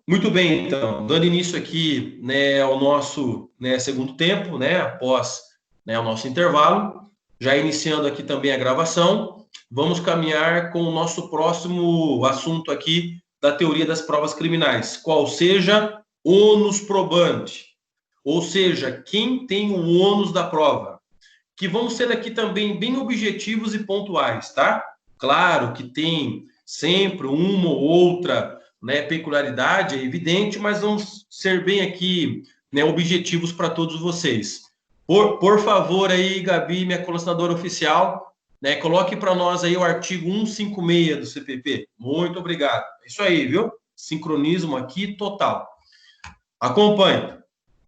Muito bem, então, dando início aqui, né, ao nosso, né, segundo tempo, né, após, né, o nosso intervalo, já iniciando aqui também a gravação, vamos caminhar com o nosso próximo assunto aqui da teoria das provas criminais, qual seja ônus probandi, ou seja, quem tem o ônus da prova, que vão ser aqui também bem objetivos e pontuais, tá? Claro que tem sempre uma ou outra, né, peculiaridade, é evidente, mas vamos ser bem aqui, né, objetivos para todos vocês. Por favor aí, Gabi, minha colaboradora oficial, né, coloque para nós aí o artigo 156 do CPP. Muito obrigado. É isso aí, viu? Sincronismo aqui total. Acompanhe.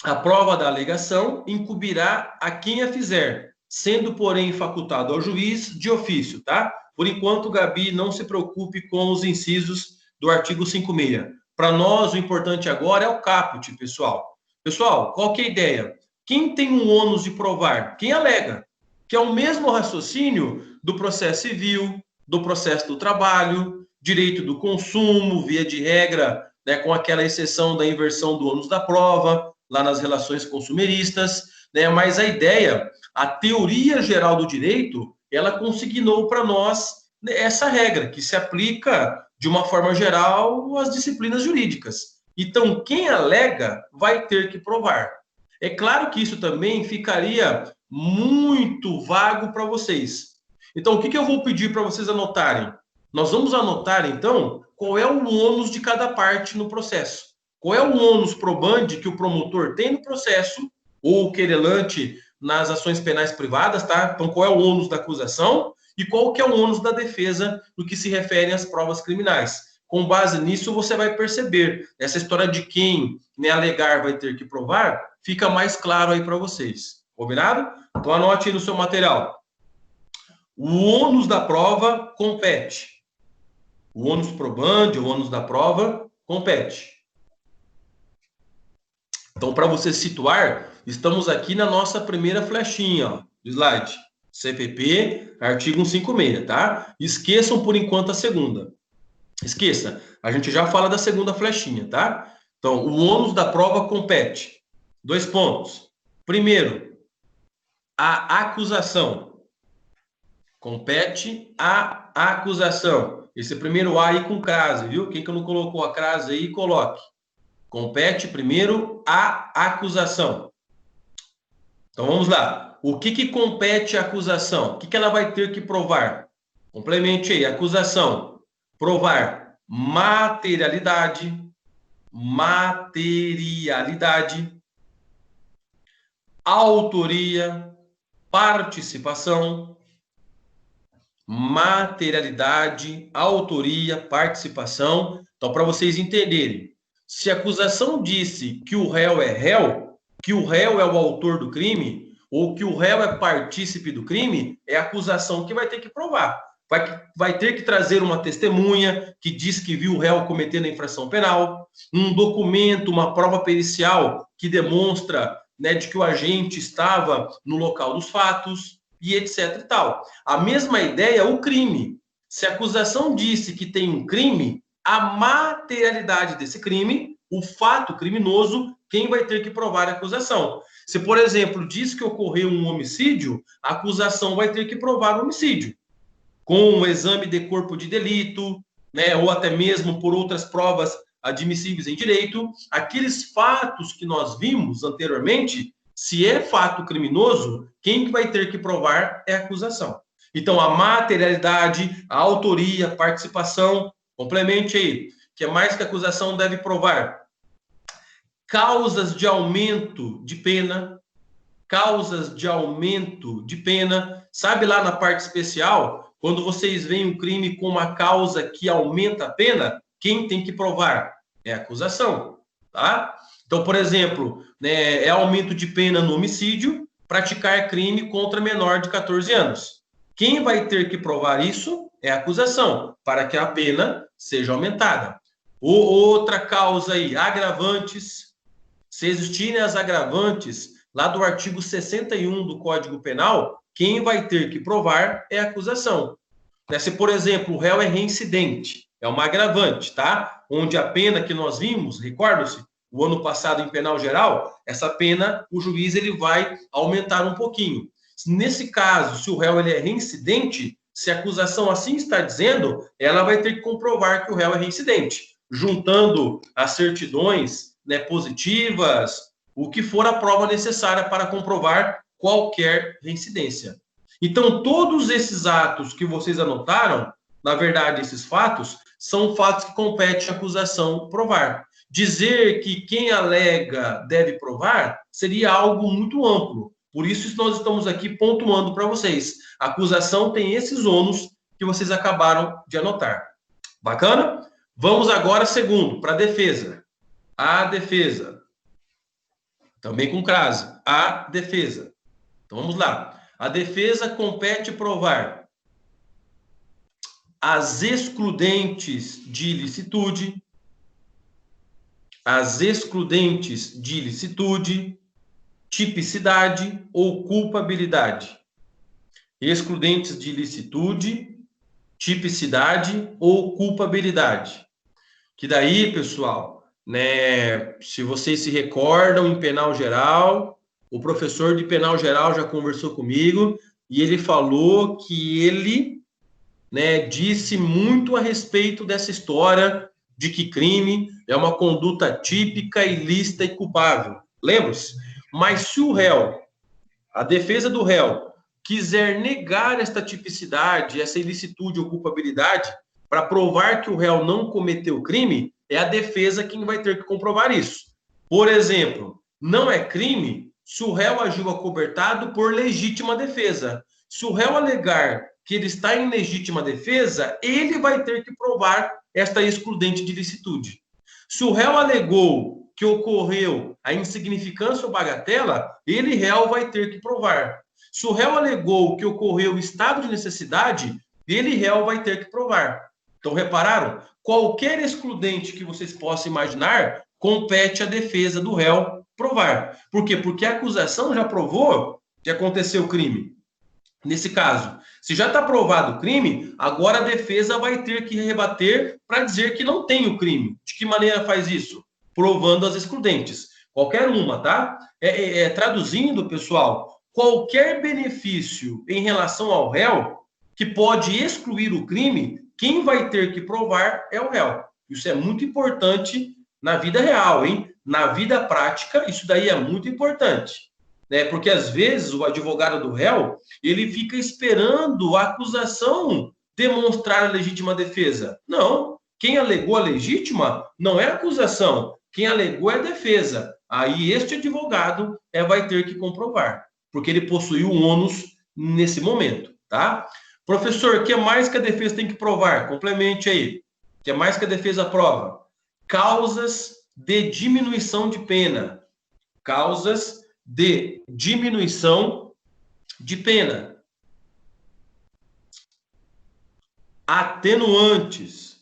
A prova da alegação incumbirá a quem a fizer, sendo, porém, facultado ao juiz de ofício, tá? Por enquanto, Gabi, não se preocupe com os incisos do artigo 56. Para nós, o importante agora é o caput, pessoal. Pessoal, qual que é a ideia? Quem tem um ônus de provar? Quem alega. Que é o mesmo raciocínio do processo civil, do processo do trabalho, direito do consumo, via de regra, né, com aquela exceção da inversão do ônus da prova, lá nas relações consumeristas, né? Mas a ideia, a teoria geral do direito, ela consignou para nós essa regra, que se aplica de uma forma geral às disciplinas jurídicas. Então, quem alega vai ter que provar. É claro que isso também ficaria muito vago para vocês. Então, o que eu vou pedir para vocês anotarem? Nós vamos anotar, então, qual é o ônus de cada parte no processo. Qual é o ônus probandi que o promotor tem no processo, ou o querelante nas ações penais privadas, tá? Então, qual é o ônus da acusação e qual que é o ônus da defesa no que se refere às provas criminais. Com base nisso, você vai perceber essa história de quem, né, alegar vai ter que provar, fica mais claro aí para vocês. Combinado? Então, anote aí no seu material. O ônus da prova compete. O ônus probandi, o ônus da prova, compete. Então, para você situar, estamos aqui na nossa primeira flechinha, ó, do slide. CPP, artigo 156, tá? Esqueçam por enquanto a segunda. Esqueça, a gente já fala da segunda flechinha, tá? Então, o ônus da prova compete. 2 pontos. Primeiro, a acusação. Compete a acusação. Esse primeiro A aí com crase, viu? Quem que não colocou a crase aí, coloque. Compete primeiro a acusação. Então vamos lá. O que compete à acusação? O que ela vai ter que provar? Complemente aí. Acusação. Provar materialidade, autoria, participação, materialidade, autoria, participação. Então, para vocês entenderem, se a acusação disse que o réu é réu, que o réu é o autor do crime, ou que o réu é partícipe do crime, é a acusação que vai ter que provar. Vai ter que trazer uma testemunha que diz que viu o réu cometendo a infração penal, um documento, uma prova pericial que demonstra, né, de que o agente estava no local dos fatos, e etc e tal. A mesma ideia, o crime. Se a acusação disse que tem um crime, a materialidade desse crime, o fato criminoso, quem vai ter que provar a acusação. Se, por exemplo, diz que ocorreu um homicídio, a acusação vai ter que provar o homicídio, com um exame de corpo de delito, né, ou até mesmo por outras provas admissíveis em direito. Aqueles fatos que nós vimos anteriormente, se é fato criminoso, quem vai ter que provar é a acusação. Então, a materialidade, a autoria, a participação, complemente aí. O que mais que a acusação deve provar? Causas de aumento de pena. Causas de aumento de pena. Sabe lá na parte especial, quando vocês veem um crime com uma causa que aumenta a pena, quem tem que provar? É a acusação, tá? Então, por exemplo, né, é aumento de pena no homicídio, praticar crime contra menor de 14 anos. Quem vai ter que provar isso é a acusação, para que a pena seja aumentada. Outra causa aí, agravantes. Se existirem as agravantes lá do artigo 61 do Código Penal, quem vai ter que provar é a acusação. Se, por exemplo, o réu é reincidente, é uma agravante, tá? Onde a pena que nós vimos, recordam-se, o ano passado em penal geral, essa pena, o juiz ele vai aumentar um pouquinho. Nesse caso, se o réu ele é reincidente, se a acusação assim está dizendo, ela vai ter que comprovar que o réu é reincidente, juntando as certidões, né, positivas, o que for a prova necessária para comprovar qualquer reincidência. Então, todos esses atos que vocês anotaram, na verdade, esses fatos, são fatos que compete à acusação provar. Dizer que quem alega deve provar seria algo muito amplo. Por isso, nós estamos aqui pontuando para vocês. A acusação tem esses ônus que vocês acabaram de anotar. Bacana? Vamos agora, segundo, para a defesa. A defesa. Também com crase. A defesa. Então, vamos lá. A defesa compete provar as excludentes de ilicitude, tipicidade ou culpabilidade. Excludentes de ilicitude, tipicidade ou culpabilidade. Que daí, pessoal, né, se vocês se recordam, em penal geral, o professor de penal geral já conversou comigo e ele falou que ele, né, disse muito a respeito dessa história de que crime é uma conduta típica, ilícita e culpável. Lembra-se? Mas se o réu, a defesa do réu, quiser negar esta tipicidade, essa ilicitude ou culpabilidade, para provar que o réu não cometeu o crime, é a defesa quem vai ter que comprovar isso. Por exemplo, não é crime se o réu agiu acobertado por legítima defesa. Se o réu alegar que ele está em legítima defesa, ele vai ter que provar esta excludente de ilicitude. Se o réu alegou que ocorreu a insignificância ou bagatela, ele, réu, vai ter que provar. Se o réu alegou que ocorreu estado de necessidade, ele, réu, vai ter que provar. Então, repararam? Qualquer excludente que vocês possam imaginar, compete à defesa do réu provar. Por quê? Porque a acusação já provou que aconteceu o crime. Nesse caso, se já está provado o crime, agora a defesa vai ter que rebater para dizer que não tem o crime. De que maneira faz isso? Provando as excludentes. Qualquer uma, tá? Traduzindo, pessoal, qualquer benefício em relação ao réu que pode excluir o crime, quem vai ter que provar é o réu. Isso é muito importante na vida real, hein? Na vida prática, isso daí é muito importante. Né? Porque, às vezes, o advogado do réu, ele fica esperando a acusação demonstrar a legítima defesa. Não. Quem alegou a legítima não é a acusação. Quem alegou é a defesa. Aí, este advogado vai ter que comprovar, porque ele possuiu um ônus nesse momento, tá? Professor, o que mais que a defesa tem que provar? Complemente aí. O que mais que a defesa prova? Causas de diminuição de pena. Causas de diminuição de pena. Atenuantes.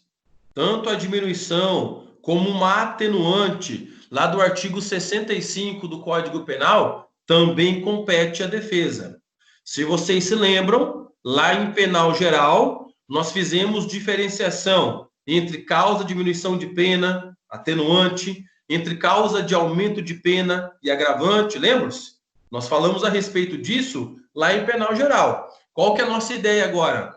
Tanto a diminuição como uma atenuante, lá do artigo 65 do Código Penal, também compete à defesa. Se vocês se lembram, lá em penal geral, nós fizemos diferenciação entre causa de diminuição de pena, atenuante, entre causa de aumento de pena e agravante, lembra-se? Nós falamos a respeito disso lá em penal geral. Qual que é a nossa ideia agora?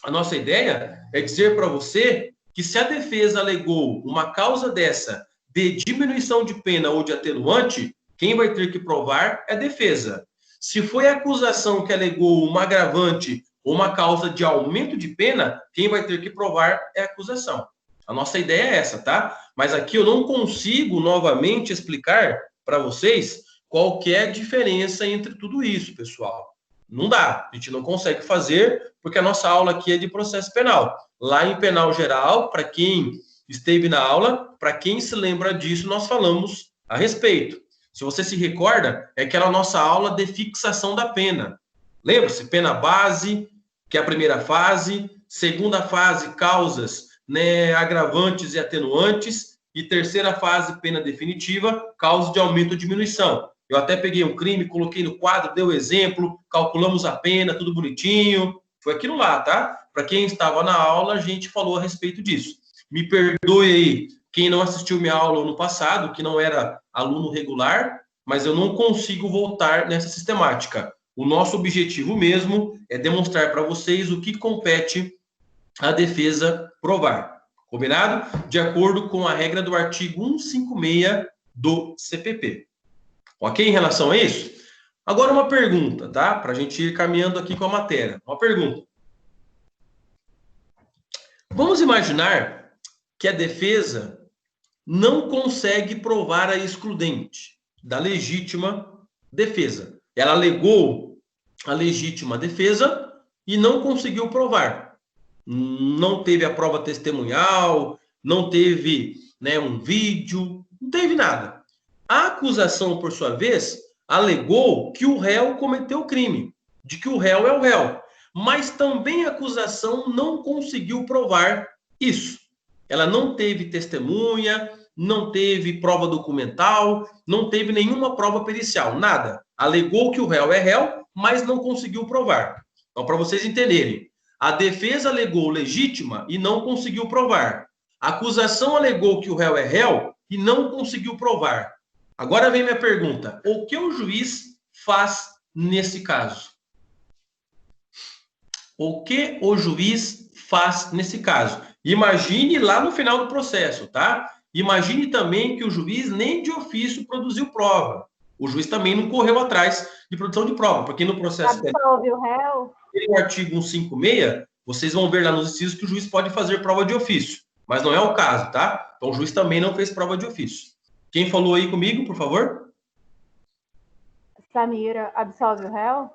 A nossa ideia é dizer para você que se a defesa alegou uma causa dessa de diminuição de pena ou de atenuante, quem vai ter que provar é a defesa. Se foi a acusação que alegou uma agravante ou uma causa de aumento de pena, quem vai ter que provar é a acusação. A nossa ideia é essa, tá? Mas aqui eu não consigo novamente explicar para vocês qual que é a diferença entre tudo isso, pessoal. Não dá, a gente não consegue fazer, porque a nossa aula aqui é de processo penal. Lá em penal geral, para quem esteve na aula, para quem se lembra disso, nós falamos a respeito. Se você se recorda, é aquela nossa aula de fixação da pena. Lembra-se? Pena base, que é a primeira fase. Segunda fase, causas, né, agravantes e atenuantes. E terceira fase, pena definitiva, causa de aumento ou diminuição. Eu até peguei um crime, coloquei no quadro, dei o exemplo, calculamos a pena, tudo bonitinho. Foi aquilo lá, tá? Para quem estava na aula, a gente falou a respeito disso. Me perdoe aí quem não assistiu minha aula ano passado, que não era aluno regular, mas eu não consigo voltar nessa sistemática. O nosso objetivo mesmo é demonstrar para vocês o que compete à defesa provar. Combinado? De acordo com a regra do artigo 156 do CPP. Ok? Em relação a isso? Agora uma pergunta, tá? Para a gente ir caminhando aqui com a matéria. Uma pergunta. Vamos imaginar que a defesa não consegue provar a excludente da legítima defesa. Ela alegou a legítima defesa e não conseguiu provar. Não teve a prova testemunhal, não teve, né, um vídeo, não teve nada. A acusação, por sua vez, alegou que o réu cometeu o crime, de que o réu é o réu. Mas também a acusação não conseguiu provar isso. Ela não teve testemunha, não teve prova documental, não teve nenhuma prova pericial, nada. Alegou que o réu é réu, mas não conseguiu provar. Então, para vocês entenderem, a defesa alegou legítima e não conseguiu provar. A acusação alegou que o réu é réu e não conseguiu provar. Agora vem minha pergunta: o que o juiz faz nesse caso? O que o juiz faz nesse caso? Imagine lá no final do processo, tá? Imagine também que o juiz nem de ofício produziu prova. O juiz também não correu atrás de produção de prova, porque no processo absolve o réu. No artigo 156, vocês vão ver lá nos incisos que o juiz pode fazer prova de ofício, mas não é o caso, tá? Então o juiz também não fez prova de ofício. Quem falou aí comigo, por favor? Samira absolve o réu?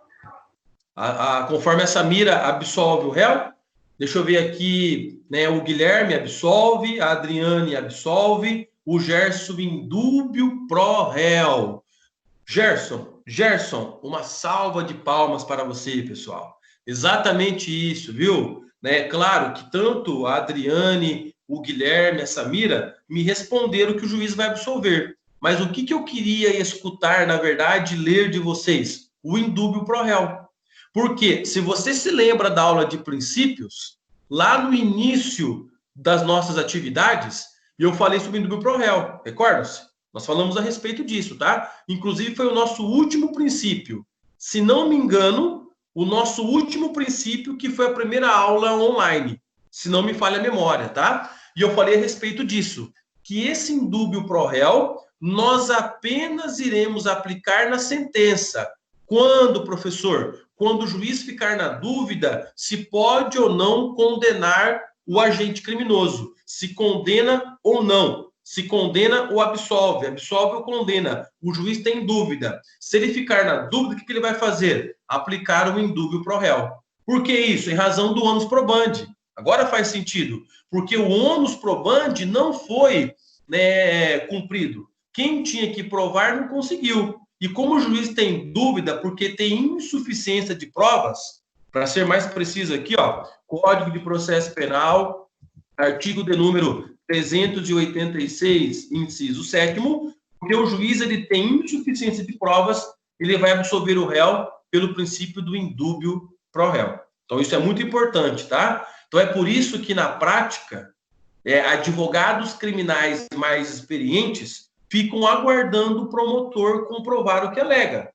Conforme a Samira absolve o réu, deixa eu ver aqui, né? O Guilherme absolve, a Adriane absolve, o Gerson indúbio pro réu. Gerson, uma salva de palmas para você, pessoal. Exatamente isso, viu? Né? Claro que tanto a Adriane, o Guilherme, a Samira me responderam que o juiz vai absolver. Mas o que eu queria escutar, na verdade, ler de vocês? O indúbio pro réu. Porque, se você se lembra da aula de princípios, lá no início das nossas atividades, eu falei sobre o indúbio pro réu, recorda-se? Nós falamos a respeito disso, tá? Inclusive, foi o nosso último princípio. Se não me engano, o nosso último princípio, que foi a primeira aula online, se não me falha a memória, tá? E eu falei a respeito disso, que esse indúbio pro réu, nós apenas iremos aplicar na sentença. Quando, professor? Quando o juiz ficar na dúvida se pode ou não condenar o agente criminoso, se condena ou não. Se condena ou absolve, absolve ou condena. O juiz tem dúvida. Se ele ficar na dúvida, o que ele vai fazer? Aplicar o indúbio pro réu. Por que isso? Em razão do ônus probandi. Agora faz sentido. Porque o ônus probandi não foi, né, cumprido. Quem tinha que provar não conseguiu. E como o juiz tem dúvida, porque tem insuficiência de provas, para ser mais preciso aqui, ó, Código de Processo Penal, artigo de número 386, inciso 7º, porque o juiz ele tem insuficiência de provas, ele vai absolver o réu pelo princípio do indúbio pro réu. Então, isso é muito importante, tá? Então, é por isso que, na prática, advogados criminais mais experientes ficam aguardando o promotor comprovar o que alega.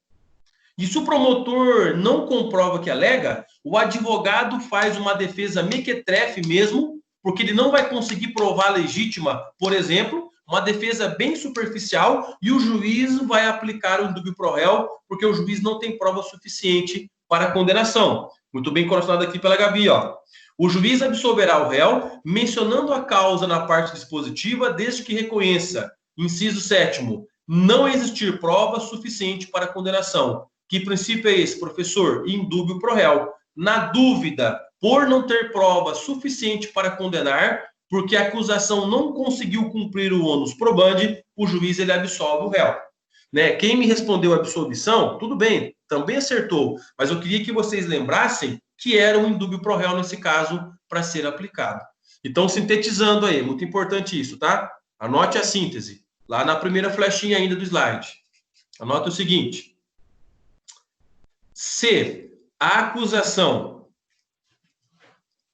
E se o promotor não comprova o que alega, o advogado faz uma defesa mequetrefe mesmo, porque ele não vai conseguir provar legítima, por exemplo, uma defesa bem superficial, e o juiz vai aplicar o indúbio pro réu, porque o juiz não tem prova suficiente para a condenação. Muito bem constatado aqui pela Gabi, ó. O juiz absolverá o réu, mencionando a causa na parte dispositiva, desde que reconheça, inciso 7º, não existir prova suficiente para a condenação. Que princípio é esse, professor? Indúbio pro réu. Na dúvida, por não ter prova suficiente para condenar, porque a acusação não conseguiu cumprir o ônus probandi, o juiz ele absolve o réu. Né? Quem me respondeu a absolvição, tudo bem, também acertou, mas eu queria que vocês lembrassem que era um indúbio pro réu nesse caso para ser aplicado. Então, sintetizando aí, muito importante isso, tá? Anote a síntese, lá na primeira flechinha ainda do slide. Anote o seguinte: se a acusação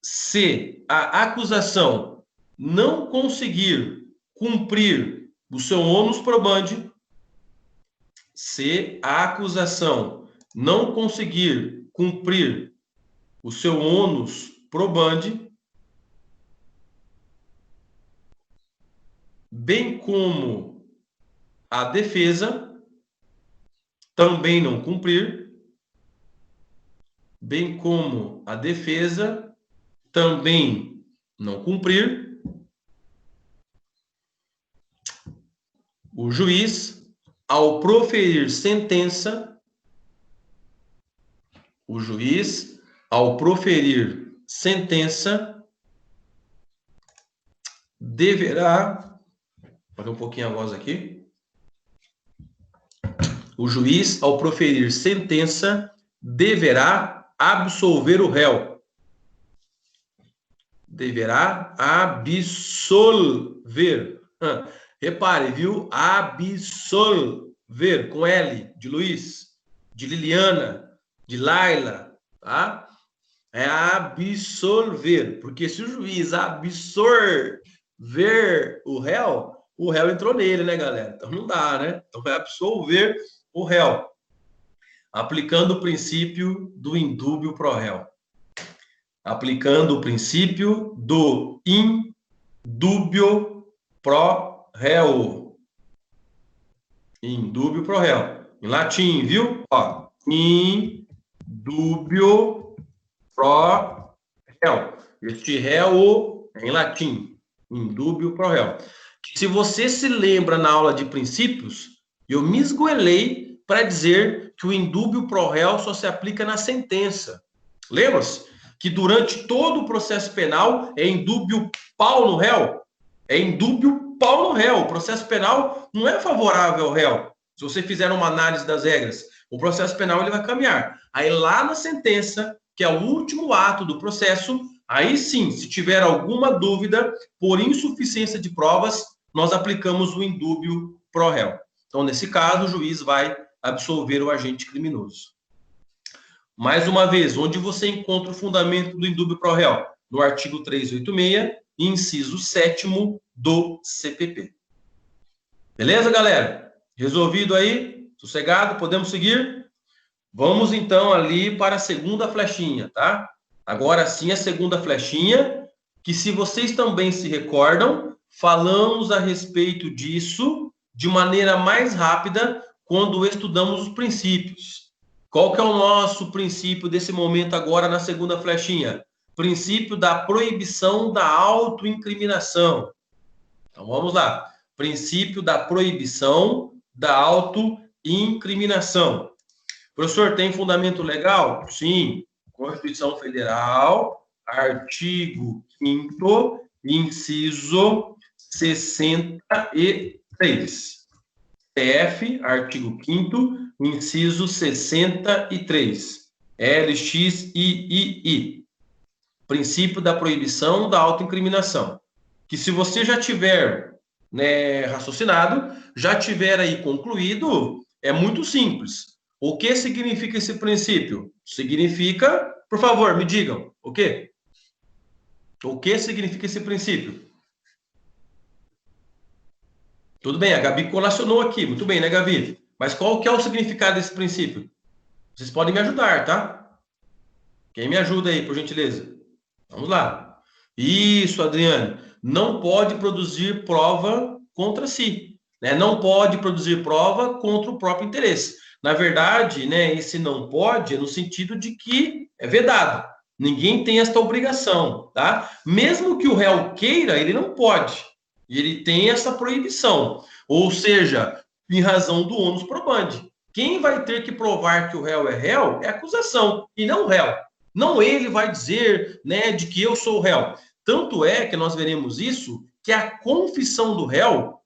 se a acusação não conseguir cumprir o seu ônus probandi, se a acusação não conseguir cumprir o seu ônus probandi, bem como a defesa também não cumprir, bem como a defesa também não cumprir, o juiz, ao proferir sentença, deverá, fazer um pouquinho a voz aqui. O juiz, ao proferir sentença, deverá absolver o réu. Deverá absolver. Repare, viu? Absolver, com L, de Luiz, de Liliana, de Laila, tá? É absolver, porque se o juiz absorver o réu entrou nele, né, galera? Então não dá, né? Então vai absolver o réu, aplicando o princípio do indúbio pro réu. Aplicando o princípio do indúbio pro réu. Indúbio pro réu. Em latim, viu? Ó, indúbio pro réu. Este réu em latim. Indúbio pro réu. Se você se lembra na aula de princípios, eu me esgoelei para dizer que o indúbio pro réu só se aplica na sentença. Lembra-se que durante todo o processo penal é indúbio pau no réu? É indúbio pau no réu. O processo penal não é favorável ao réu. Se você fizer uma análise das regras, o processo penal ele vai caminhar. Aí lá na sentença, que é o último ato do processo, aí sim, se tiver alguma dúvida, por insuficiência de provas, nós aplicamos o indúbio pro réu. Então, nesse caso, o juiz vai absolver o agente criminoso. Mais uma vez, onde você encontra o fundamento do indúbio pro réu? No artigo 386, inciso 7º do CPP. Beleza, galera? Resolvido aí? Sossegado? Podemos seguir? Vamos, então, ali para a segunda flechinha, tá? Agora sim, a segunda flechinha, que se vocês também se recordam, falamos a respeito disso de maneira mais rápida quando estudamos os princípios. Qual que é o nosso princípio desse momento agora na segunda flechinha? Princípio da proibição da autoincriminação. Então, vamos lá. Princípio da proibição da autoincriminação. Professor, tem fundamento legal? Sim. Constituição Federal, artigo 5º, inciso 63. CF, artigo 5º, inciso 63. LXIII. Princípio da proibição da autoincriminação. Que se você já tiver, né, raciocinado, já tiver aí concluído, é muito simples. O que significa esse princípio? Significa, por favor, me digam, o quê? O que significa esse princípio? Tudo bem, a Gabi colacionou aqui, muito bem, né, Gabi? Mas qual que é o significado desse princípio? Vocês podem me ajudar, tá? Quem me ajuda aí, por gentileza? Vamos lá. Isso, Adriane. Não pode produzir prova contra si, né? Não pode produzir prova contra o próprio interesse. Na verdade, né, esse não pode é no sentido de que é vedado. Ninguém tem esta obrigação, tá? Mesmo que o réu queira, ele não pode. Ele tem essa proibição. Ou seja, em razão do ônus probandi. Quem vai ter que provar que o réu é a acusação, e não o réu. Não ele vai dizer, né, de que eu sou o réu. Tanto é que nós veremos isso, que a confissão do réu,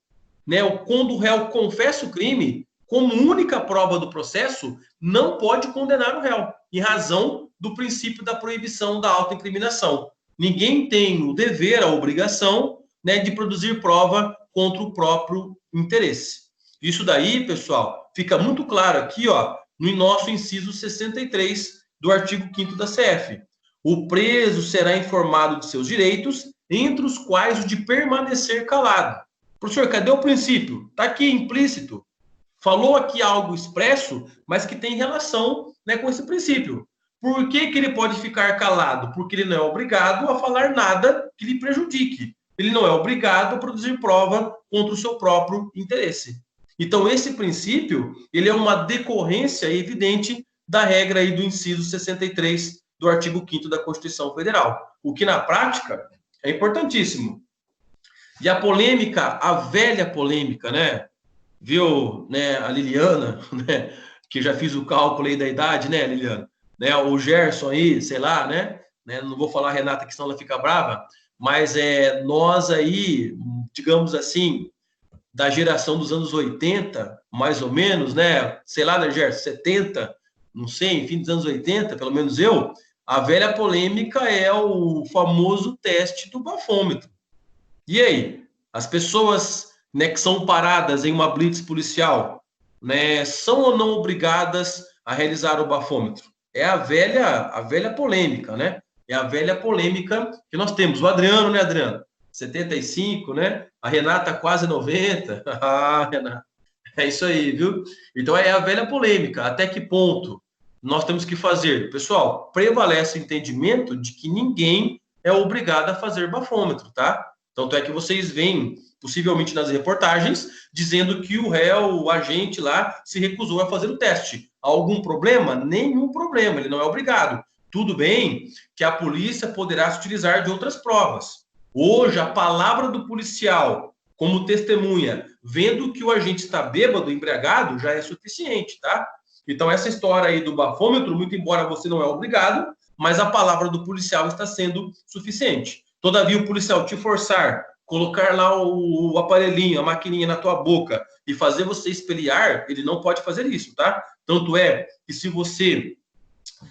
né, quando o réu confessa o crime, como única prova do processo, não pode condenar o réu, em razão do princípio da proibição da autoincriminação. Ninguém tem o dever, a obrigação, né, de produzir prova contra o próprio interesse. Isso daí, pessoal, fica muito claro aqui, ó, no nosso inciso 63 do artigo 5º da CF. O preso será informado de seus direitos, entre os quais o de permanecer calado. Professor, cadê o princípio? Está aqui implícito. Falou aqui algo expresso, mas que tem relação, né, com esse princípio. Por que ele pode ficar calado? Porque ele não é obrigado a falar nada que lhe prejudique. Ele não é obrigado a produzir prova contra o seu próprio interesse. Então, esse princípio, ele é uma decorrência evidente da regra aí do inciso 63 do artigo 5º da Constituição Federal, o que na prática é importantíssimo. E a polêmica, a velha polêmica, né? Viu, né, a Liliana, né, que já fiz o cálculo aí da idade, né, Liliana? Né, o Gerson aí, sei lá, né? Não vou falar a Renata, que senão ela fica brava, mas nós aí, digamos assim, da geração dos anos 80, mais ou menos, né? Sei lá, né, Gerson, 70, não sei, enfim, dos anos 80, pelo menos eu, a velha polêmica é o famoso teste do bafômetro. E aí? As pessoas, né, que são paradas em uma blitz policial, né, são ou não obrigadas a realizar o bafômetro? É a velha polêmica, né? É a velha polêmica que nós temos. O Adriano, né, Adriano? 75, né? A Renata quase 90. Ah, Renata. É isso aí, viu? Então é a velha polêmica. Até que ponto nós temos que fazer? Pessoal, prevalece o entendimento de que ninguém é obrigado a fazer bafômetro, tá? Tanto é que vocês veem, possivelmente nas reportagens, dizendo que o réu, o agente lá, se recusou a fazer o teste. Algum problema? Nenhum problema, ele não é obrigado. Tudo bem que a polícia poderá se utilizar de outras provas. Hoje, a palavra do policial como testemunha, vendo que o agente está bêbado, embriagado, já é suficiente, tá? Então, essa história aí do bafômetro, muito embora você não é obrigado, mas a palavra do policial está sendo suficiente. Todavia, o policial te forçar, colocar lá o aparelhinho, a maquininha na tua boca e fazer você espelhar, ele não pode fazer isso, tá? Tanto é que se você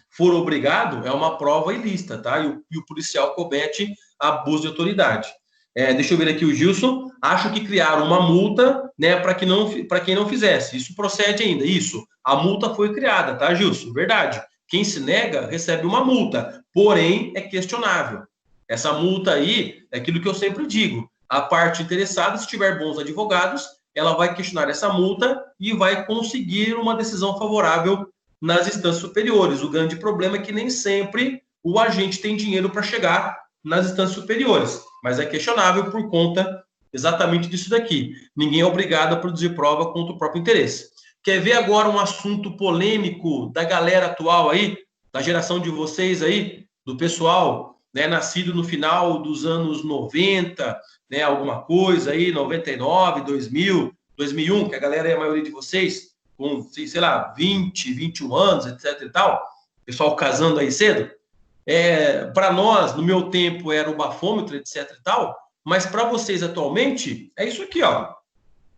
for obrigado, é uma prova ilícita, tá? E o policial comete abuso de autoridade. Deixa eu ver aqui o Gilson. Acho que criaram uma multa, né, para quem não fizesse. Isso procede ainda. Isso. A multa foi criada, tá, Gilson? Verdade. Quem se nega recebe uma multa, porém é questionável. Essa multa aí é aquilo que eu sempre digo. A parte interessada, se tiver bons advogados, ela vai questionar essa multa e vai conseguir uma decisão favorável nas instâncias superiores. O grande problema é que nem sempre o agente tem dinheiro para chegar nas instâncias superiores, mas é questionável por conta exatamente disso daqui. Ninguém é obrigado a produzir prova contra o próprio interesse. Quer ver agora um assunto polêmico da galera atual aí, da geração de vocês aí, do pessoal, né, nascido no final dos anos 90, né, alguma coisa aí, 99, 2000, 2001, que a galera é a maioria de vocês, com, sei lá, 20, 21 anos, etc e tal, pessoal casando aí cedo. Para nós, no meu tempo, era o bafômetro, etc e tal, mas para vocês atualmente, é isso aqui, ó,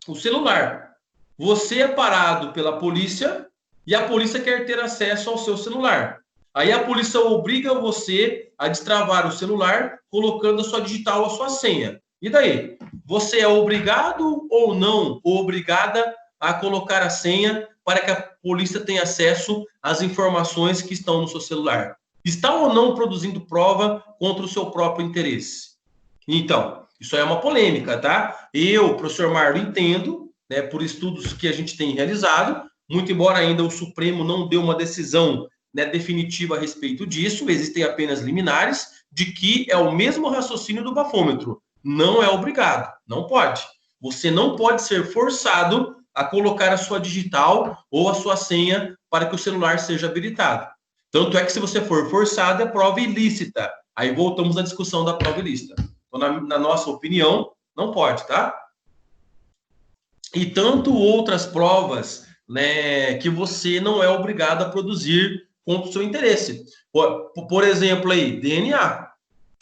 o celular. Você é parado pela polícia e a polícia quer ter acesso ao seu celular. Aí a polícia obriga você a destravar o celular colocando a sua digital, a sua senha. E daí? Você é obrigado ou não, ou obrigada a colocar a senha para que a polícia tenha acesso às informações que estão no seu celular? Está ou não produzindo prova contra o seu próprio interesse? Então, isso é uma polêmica, tá? Eu, professor Marlon, entendo, né, por estudos que a gente tem realizado, muito embora ainda o Supremo não deu uma decisão, né, definitiva a respeito disso, existem apenas liminares, de que é o mesmo raciocínio do bafômetro. Não é obrigado, não pode. Você não pode ser forçado a colocar a sua digital ou a sua senha para que o celular seja habilitado. Tanto é que se você for forçado, é prova ilícita. Aí voltamos à discussão da prova ilícita. Então, na nossa opinião, não pode, tá? E tanto outras provas, né, que você não é obrigado a produzir contra o seu interesse. Por exemplo, aí, DNA.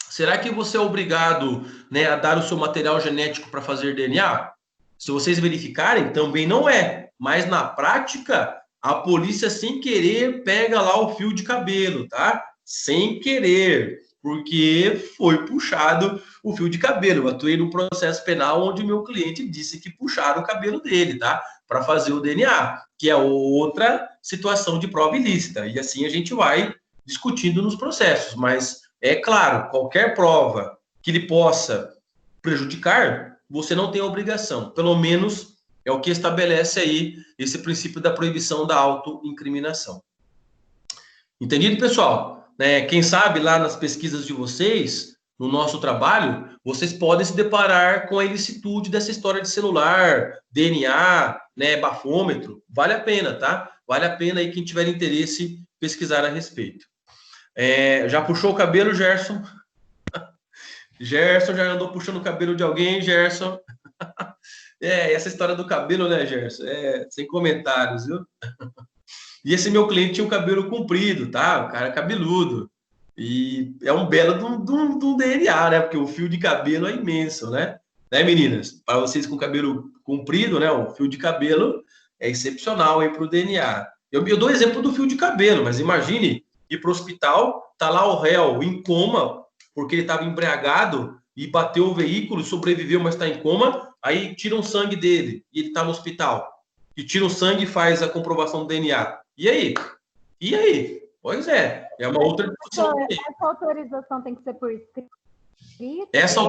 Será que você é obrigado, né, a dar o seu material genético para fazer DNA? Se vocês verificarem, também não é. Mas na prática, a polícia, sem querer, pega lá o fio de cabelo, tá? Sem querer, porque foi puxado o fio de cabelo. Eu atuei num processo penal onde meu cliente disse que puxaram o cabelo dele, tá? Para fazer o DNA, que é outra situação de prova ilícita. E assim a gente vai discutindo nos processos. Mas, é claro, qualquer prova que lhe possa prejudicar, você não tem obrigação. Pelo menos é o que estabelece aí esse princípio da proibição da autoincriminação. Entendido, pessoal? Quem sabe lá nas pesquisas de vocês, no nosso trabalho, vocês podem se deparar com a ilicitude dessa história de celular, DNA, bafômetro. Vale a pena, tá? Vale a pena aí quem tiver interesse pesquisar a respeito. Já puxou o cabelo, Gerson? Gerson já andou puxando o cabelo de alguém, Gerson? Essa história do cabelo, né, Gerson? Sem comentários, viu? E esse meu cliente tinha o cabelo comprido, tá? O cara é cabeludo. E é um belo do DNA, né? Porque o fio de cabelo é imenso, né? Né, meninas? Para vocês com cabelo comprido, né? O fio de cabelo é excepcional aí para o DNA. Eu dou exemplo do fio de cabelo, mas imagine ir para o hospital, tá lá o réu em coma, porque ele estava embriagado e bateu o veículo, sobreviveu, mas está em coma, aí tiram o sangue dele e ele está no hospital. E tira o sangue e faz a comprovação do DNA. E aí? E aí? Pois é uma outra discussão. Essa autorização tem que ser por escrito? Essa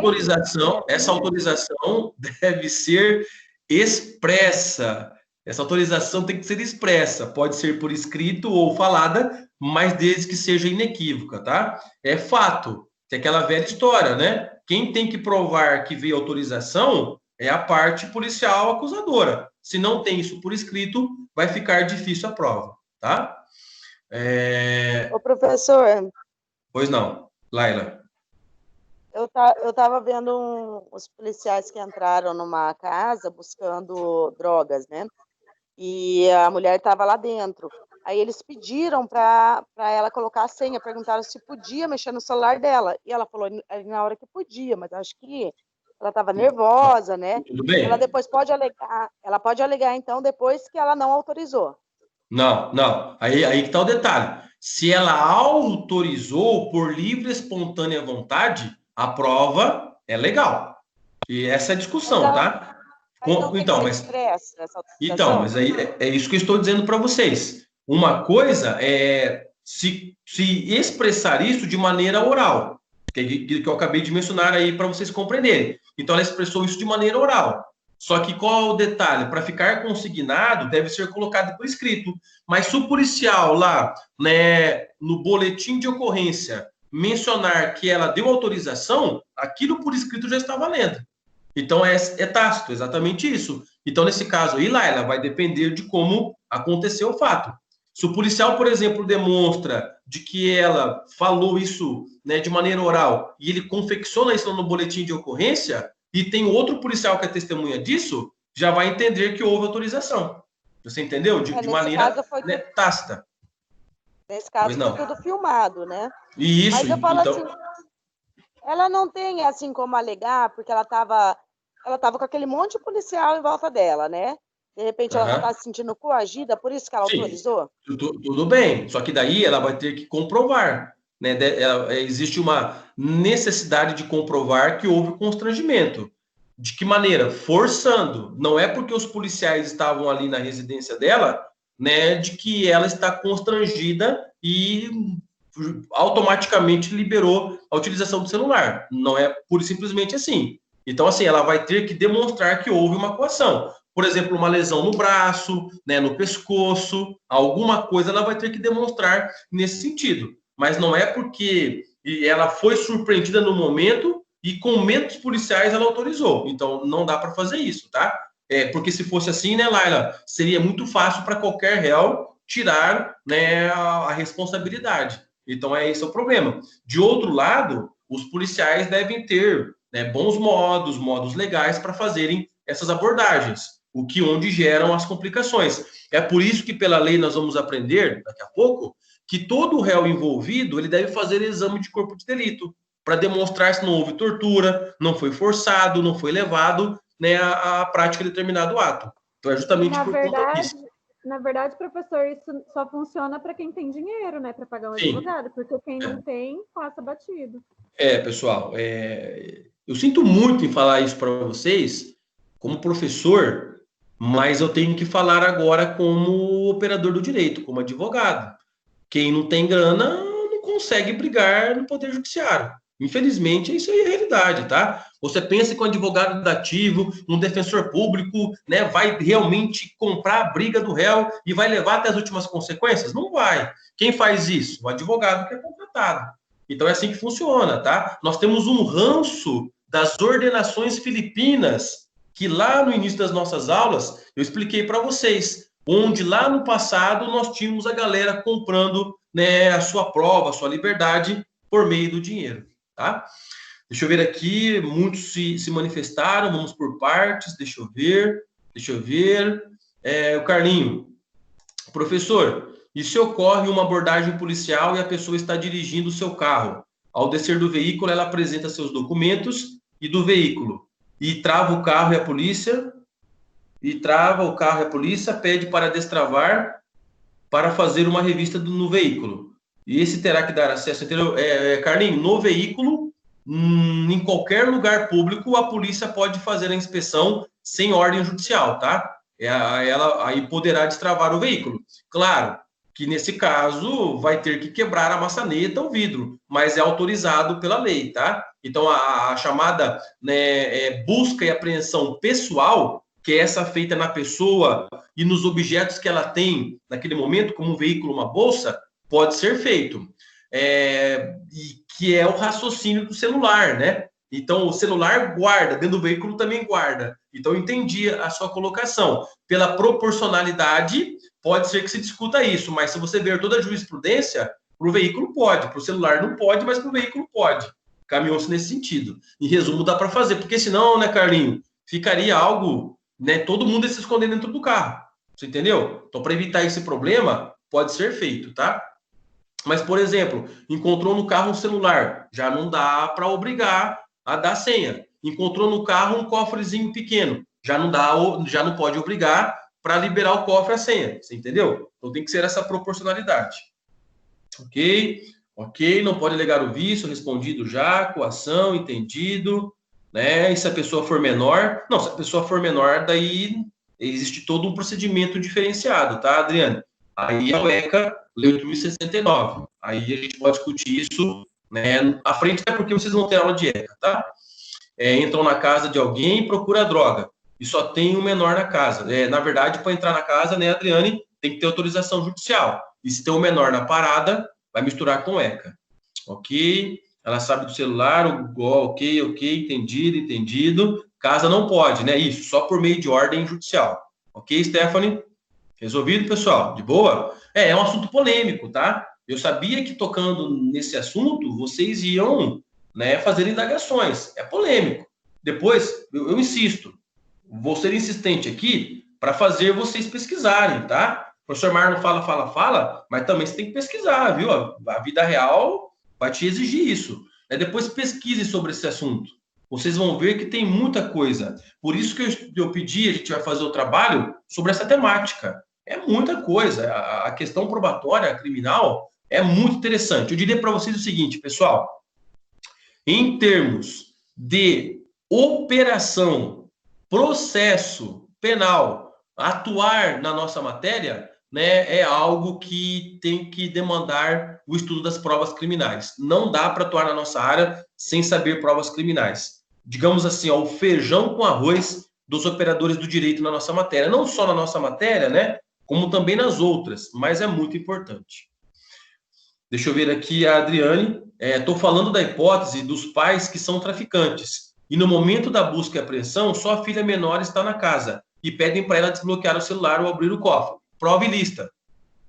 autorização deve ser expressa. Essa autorização tem que ser expressa. Pode ser por escrito ou falada, mas desde que seja inequívoca, tá? É fato. É aquela velha história, né? Quem tem que provar que veio autorização é a parte policial acusadora. Se não tem isso por escrito, vai ficar difícil a prova, tá? Ô, professor. Pois não, Laila. Eu estava vendo os policiais que entraram numa casa buscando drogas, né? E a mulher estava lá dentro. Aí eles pediram para ela colocar a senha, perguntaram se podia mexer no celular dela. E ela falou na hora que podia, mas acho que ela estava nervosa, né? Tudo bem. Ela depois pode alegar, então, depois que ela não autorizou. Não. Aí que está o detalhe. Se ela autorizou por livre e espontânea vontade, a prova é legal. E essa é a discussão, tá? Mas aí é isso que eu estou dizendo para vocês. Uma coisa é se expressar isso de maneira oral, que eu acabei de mencionar aí para vocês compreenderem. Então, ela expressou isso de maneira oral. Só que qual é o detalhe? Para ficar consignado, deve ser colocado por escrito. Mas se o policial lá, no boletim de ocorrência, mencionar que ela deu autorização, aquilo por escrito já está valendo. Então, é tácito, exatamente isso. Então, nesse caso aí, Laila, vai depender de como aconteceu o fato. Se o policial, por exemplo, demonstra de que ela falou isso de maneira oral e ele confecciona isso no boletim de ocorrência, e tem outro policial que é testemunha disso, já vai entender que houve autorização. Você entendeu? De maneira tácita. Nesse caso, foi tudo filmado, né? Isso. Mas eu falo assim, ela não tem assim como alegar, porque ela estava com aquele monte de policial em volta dela, né? De repente ela está se sentindo coagida, por isso que ela autorizou? Tudo bem, só que daí ela vai ter que comprovar. Existe uma necessidade de comprovar que houve constrangimento. De que maneira? Forçando. Não é porque os policiais estavam ali na residência dela, de que ela está constrangida e automaticamente liberou a utilização do celular. Não é pura e simplesmente assim. Então, assim, ela vai ter que demonstrar que houve uma coação. Por exemplo, uma lesão no braço, no pescoço, alguma coisa ela vai ter que demonstrar nesse sentido. Mas não é porque ela foi surpreendida no momento e com medo dos policiais ela autorizou. Então, não dá para fazer isso, tá? Porque se fosse assim, Laila, seria muito fácil para qualquer réu tirar a responsabilidade. Então, esse é o problema. De outro lado, os policiais devem ter bons modos legais para fazerem essas abordagens, onde geram as complicações. É por isso que, pela lei, nós vamos aprender, daqui a pouco, que todo réu envolvido ele deve fazer exame de corpo de delito, para demonstrar se não houve tortura, não foi forçado, não foi levado à prática de determinado ato. Então, é justamente por conta disso. Na verdade, professor, isso só funciona para quem tem dinheiro, para pagar um advogado, porque quem não tem, passa batido. Pessoal, eu sinto muito em falar isso para vocês, como professor, mas eu tenho que falar agora como operador do direito, como advogado. Quem não tem grana, consegue brigar no Poder Judiciário. Infelizmente, isso aí é a realidade, tá? Você pensa que um advogado dativo, um defensor público, né, vai realmente comprar a briga do réu e vai levar até as últimas consequências? Não vai. Quem faz isso? O advogado que é contratado. Então é assim que funciona, tá? Nós temos um ranço das ordenações filipinas, que lá no início das nossas aulas eu expliquei para vocês, onde lá no passado nós tínhamos a galera comprando, né, a sua prova, a sua liberdade por meio do dinheiro. Tá? Deixa eu ver aqui, muitos se manifestaram, vamos por partes, deixa eu ver. O Carlinho, professor, e se ocorre uma abordagem policial e a pessoa está dirigindo o seu carro? Ao descer do veículo, ela apresenta seus documentos e do veículo, e trava o carro e a polícia, pede para destravar, para fazer uma revista no veículo. E esse terá que dar acesso, entendeu? Carlinhos, no veículo, em qualquer lugar público, a polícia pode fazer a inspeção sem ordem judicial, tá? Ela aí poderá destravar o veículo. Claro que nesse caso vai ter que quebrar a maçaneta, o vidro, mas é autorizado pela lei, tá? Então a chamada, né, busca e apreensão pessoal, que é essa feita na pessoa e nos objetos que ela tem naquele momento, como um veículo, uma bolsa, pode ser feito. E que é o raciocínio do celular, né? Então, o celular guarda, dentro do veículo também guarda. Então, eu entendi a sua colocação. Pela proporcionalidade, pode ser que se discuta isso, mas se você ver toda a jurisprudência, para o veículo pode, para o celular não pode, mas para o veículo pode. Caminhou-se nesse sentido. Em resumo, dá para fazer, porque senão, né, Carlinho, ficaria algo, né, todo mundo ia se esconder dentro do carro. Você entendeu? Então, para evitar esse problema, pode ser feito, tá? Mas, por exemplo, encontrou no carro um celular, já não dá para obrigar a dar senha. Encontrou no carro um cofrezinho pequeno, já não pode obrigar para liberar o cofre a senha. Você entendeu? Então tem que ser essa proporcionalidade. Ok, não pode alegar o vício, respondido já, coação, entendido, né? E se a pessoa for menor? Não, se a pessoa for menor, daí existe todo um procedimento diferenciado, tá, Adriane? Aí a UECA, Lei 8.069. Aí a gente pode discutir isso, né, à frente, até porque vocês vão ter aula de ECA, tá? Entram na casa de alguém e procura droga. E só tem um menor na casa. Na verdade, para entrar na casa, né, Adriane, tem que ter autorização judicial. E se tem um menor na parada, vai misturar com ECA. Ok? Ela sabe do celular, ok, entendido. Casa não pode, né? Isso, só por meio de ordem judicial. Ok, Stephanie? Resolvido, pessoal? De boa? É um assunto polêmico, tá? Eu sabia que tocando nesse assunto, vocês iam, né, fazer indagações. É polêmico. Depois, eu insisto, vou ser insistente aqui para fazer vocês pesquisarem, tá? O professor Marlon fala, mas também você tem que pesquisar, viu? A vida real vai te exigir isso. Depois pesquise sobre esse assunto. Vocês vão ver que tem muita coisa. Por isso que eu pedi, a gente vai fazer o trabalho sobre essa temática. É muita coisa. A questão probatória, criminal, é muito interessante. Eu diria para vocês o seguinte, pessoal. Em termos de operação, processo penal, atuar na nossa matéria, né, é algo que tem que demandar o estudo das provas criminais. Não dá para atuar na nossa área sem saber provas criminais. Digamos assim, o feijão com arroz dos operadores do direito na nossa matéria. Não só na nossa matéria, né, como também nas outras, mas é muito importante. Deixa eu ver aqui a Adriane. Estou falando da hipótese dos pais que são traficantes. E no momento da busca e apreensão, só a filha menor está na casa. E pedem para ela desbloquear o celular ou abrir o cofre. Prova e lista.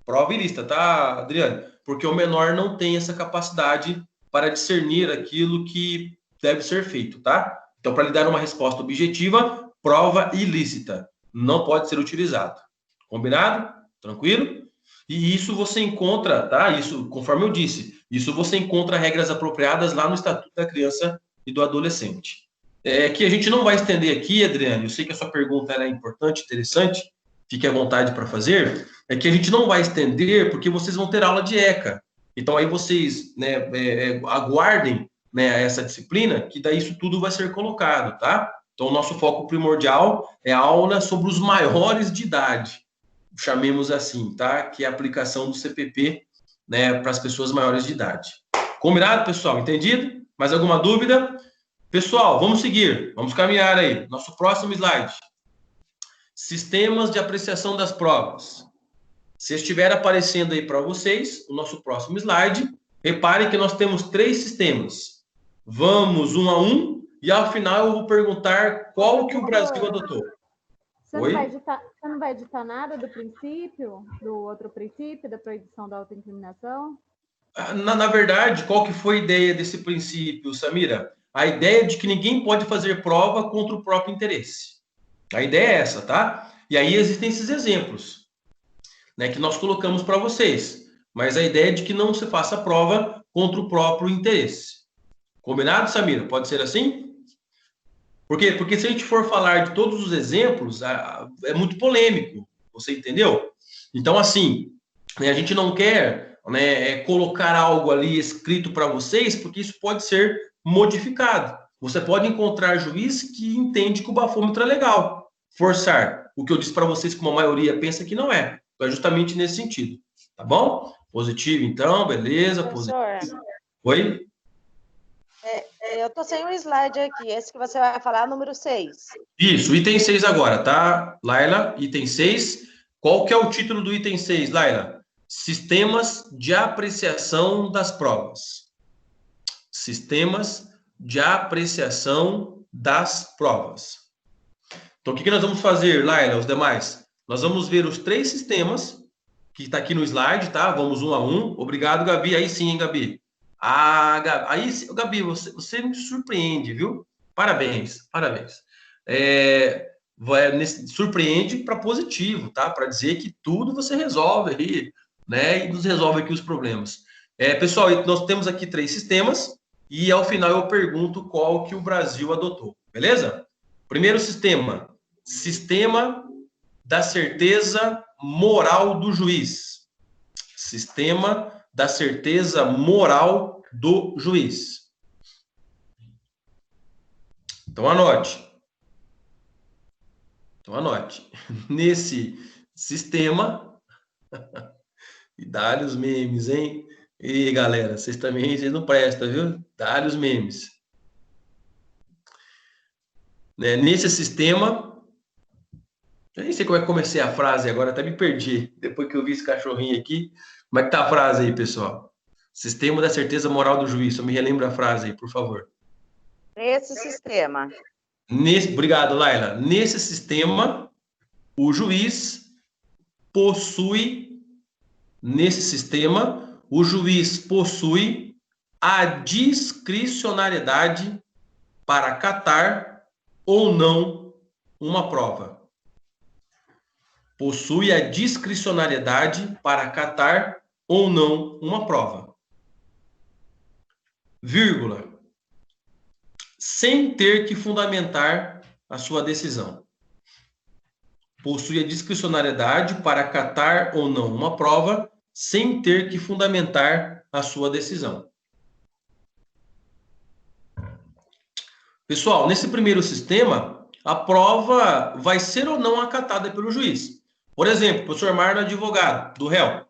Prova e lista, tá, Adriane? Porque o menor não tem essa capacidade para discernir aquilo que deve ser feito, tá? Então, para lhe dar uma resposta objetiva, prova ilícita. Não pode ser utilizado. Combinado? Tranquilo? E isso você encontra, tá? Isso, conforme eu disse, isso você encontra regras apropriadas lá no Estatuto da Criança e do Adolescente. Que a gente não vai estender aqui, Adriane, eu sei que a sua pergunta é importante, interessante, fique à vontade para fazer, é que a gente não vai estender porque vocês vão ter aula de ECA. Então aí vocês, né, aguardem, né, essa disciplina, que daí isso tudo vai ser colocado, tá? Então o nosso foco primordial é a aula sobre os maiores de idade, chamemos assim, tá? Que é a aplicação do CPP né, para as pessoas maiores de idade. Combinado, pessoal? Entendido? Mais alguma dúvida? Pessoal, vamos seguir. Vamos caminhar aí. Nosso próximo slide. Sistemas de apreciação das provas. Se estiver aparecendo aí para vocês, o nosso próximo slide, reparem que nós temos 3 sistemas. Vamos um a um, e ao final eu vou perguntar qual que o Brasil adotou. Você não vai editar nada do princípio, do outro princípio, da proibição da autoincriminação? Na verdade, qual que foi a ideia desse princípio, Samira? A ideia de que ninguém pode fazer prova contra o próprio interesse. A ideia é essa, tá? E aí existem esses exemplos, né, que nós colocamos para vocês. Mas a ideia é de que não se faça prova contra o próprio interesse. Combinado, Samira? Pode ser assim? Por quê? Porque se a gente for falar de todos os exemplos, é muito polêmico. Você entendeu? Então, assim, né, a gente não quer, né, colocar algo ali escrito para vocês, porque isso pode ser modificado. Você pode encontrar juiz que entende que o bafômetro é legal. Forçar o que eu disse para vocês que uma maioria pensa que não é. Então, é justamente nesse sentido. Tá bom? Positivo, então, beleza. Positivo. Oi? Eu tô sem um slide aqui. Esse que você vai falar, número 6. Isso, item 6 agora, tá, Laila? Item 6. Qual que é o título do item 6, Laila? Sistemas de apreciação das provas. Sistemas de apreciação das provas. Então, o que nós vamos fazer, Laila, os demais? Nós vamos ver os 3 sistemas, que está aqui no slide, tá? Vamos um a um. Obrigado, Gabi. Aí sim, hein, Gabi? Gabi, você me surpreende, viu? Parabéns, parabéns. Surpreende para positivo, tá? Para dizer que tudo você resolve aí, né? E nos resolve aqui os problemas. Pessoal, nós temos aqui 3 sistemas e ao final eu pergunto qual que o Brasil adotou, beleza? Primeiro sistema, sistema da certeza moral do juiz. Sistema da certeza moral do juiz. Então, anote. Nesse sistema... E dá-lhe os memes, hein? E, galera, vocês não prestam, viu? Dá-lhe os memes. Nesse sistema... Eu nem sei como é que comecei a frase agora, até me perdi. Depois que eu vi esse cachorrinho aqui. Como é que tá a frase aí, pessoal? Sistema da certeza moral do juiz. Só me relembra a frase aí, por favor. Nesse sistema. Obrigado, Laila. Nesse sistema, o juiz possui... Nesse sistema, o juiz possui a discricionariedade para acatar ou não uma prova. Possui a discricionariedade para acatar ou não uma prova. Vírgula. Sem ter que fundamentar a sua decisão. Possui a discricionariedade para acatar ou não uma prova, sem ter que fundamentar a sua decisão. Pessoal, nesse primeiro sistema, a prova vai ser ou não acatada pelo juiz. Por exemplo, o professor Marlon, advogado do réu,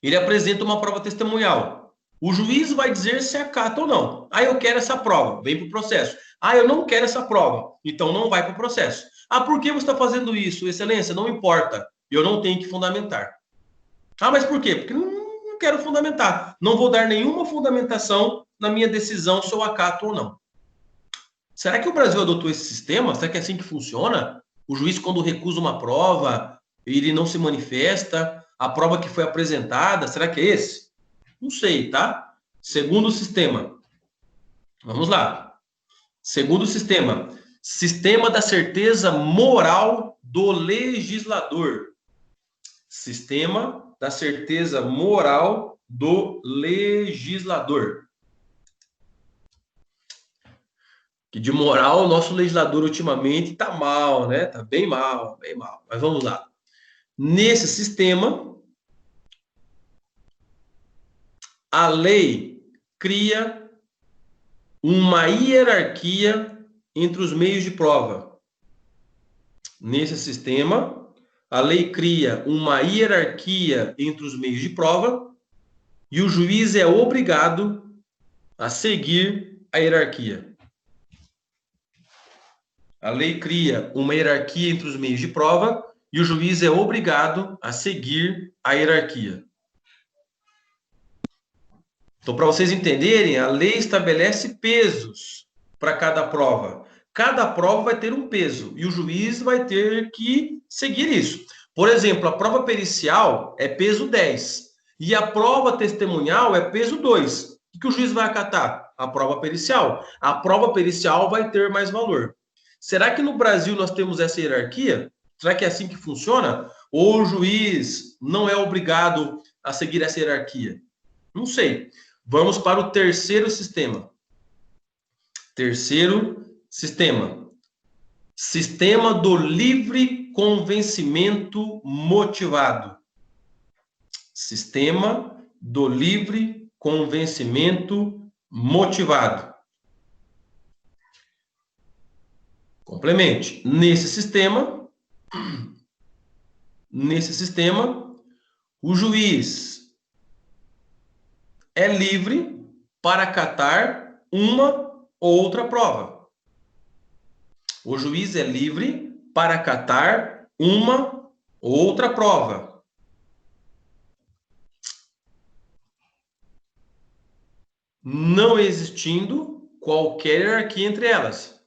ele apresenta uma prova testemunhal. O juiz vai dizer se acata ou não. Eu quero essa prova, vem para o processo. Eu não quero essa prova, então não vai para o processo. Por que você está fazendo isso, excelência? Não importa, eu não tenho que fundamentar. Mas por quê? Porque não quero fundamentar. Não vou dar nenhuma fundamentação na minha decisão se eu acato ou não. Será que o Brasil adotou esse sistema? Será que é assim que funciona? O juiz, quando recusa uma prova, ele não se manifesta? A prova que foi apresentada, será que é esse? Não sei, tá? Segundo sistema. Vamos lá. Segundo sistema. Sistema da certeza moral do legislador. Sistema da certeza moral do legislador. Que de moral o nosso legislador ultimamente tá mal, né? Tá bem mal, bem mal. Mas vamos lá. Nesse sistema, a lei cria uma hierarquia entre os meios de prova. Nesse sistema, a lei cria uma hierarquia entre os meios de prova e o juiz é obrigado a seguir a hierarquia. A lei cria uma hierarquia entre os meios de prova e o juiz é obrigado a seguir a hierarquia. Então, para vocês entenderem, a lei estabelece pesos para cada prova. Cada prova vai ter um peso e o juiz vai ter que seguir isso. Por exemplo, a prova pericial é peso 10 e a prova testemunhal é peso 2. O que o juiz vai acatar? A prova pericial. A prova pericial vai ter mais valor. Será que no Brasil nós temos essa hierarquia? Será que é assim que funciona? Ou o juiz não é obrigado a seguir essa hierarquia? Não sei. Vamos para o terceiro sistema. Terceiro sistema. Sistema do livre convencimento motivado. Sistema do livre convencimento motivado. Complemente. Nesse sistema, o juiz é livre para acatar uma ou outra prova. O juiz é livre para acatar uma ou outra prova. Não existindo qualquer hierarquia entre elas.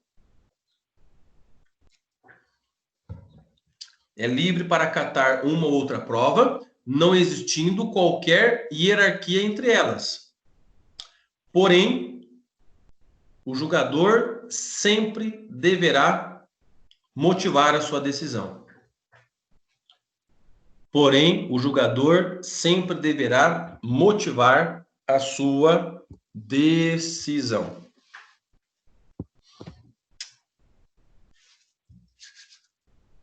É livre para acatar uma ou outra prova, não existindo qualquer hierarquia entre elas. Porém, o julgador sempre deverá motivar a sua decisão. Porém, o julgador sempre deverá motivar a sua decisão.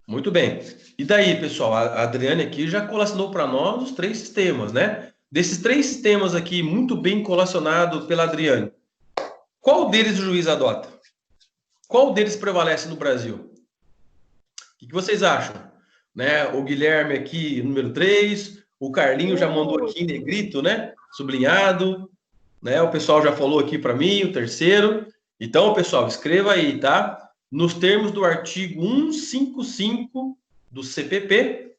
Muito bem. E daí, pessoal, a Adriane aqui já colacionou para nós os 3 sistemas, né? Desses 3 sistemas aqui, muito bem colacionado pela Adriane, qual deles o juiz adota? Qual deles prevalece no Brasil? O que vocês acham? Né? O Guilherme aqui, número 3, o Carlinho já mandou aqui em negrito, né? Sublinhado, né? O pessoal já falou aqui para mim, o terceiro. Então, pessoal, escreva aí, tá? Nos termos do artigo 155 do CPP,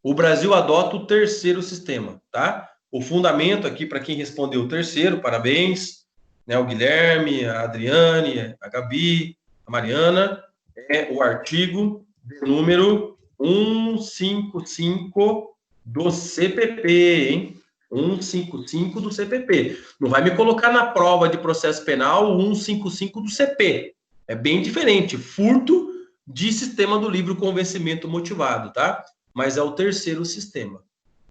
o Brasil adota o terceiro sistema, tá? O fundamento aqui, para quem respondeu o terceiro, parabéns, né? O Guilherme, a Adriane, a Gabi, a Mariana, é o artigo de número 155 do CPP, hein? 155 do CPP. Não vai me colocar na prova de processo penal o 155 do CP. É bem diferente. Furto de sistema do livre convencimento motivado, tá? Mas é o terceiro sistema.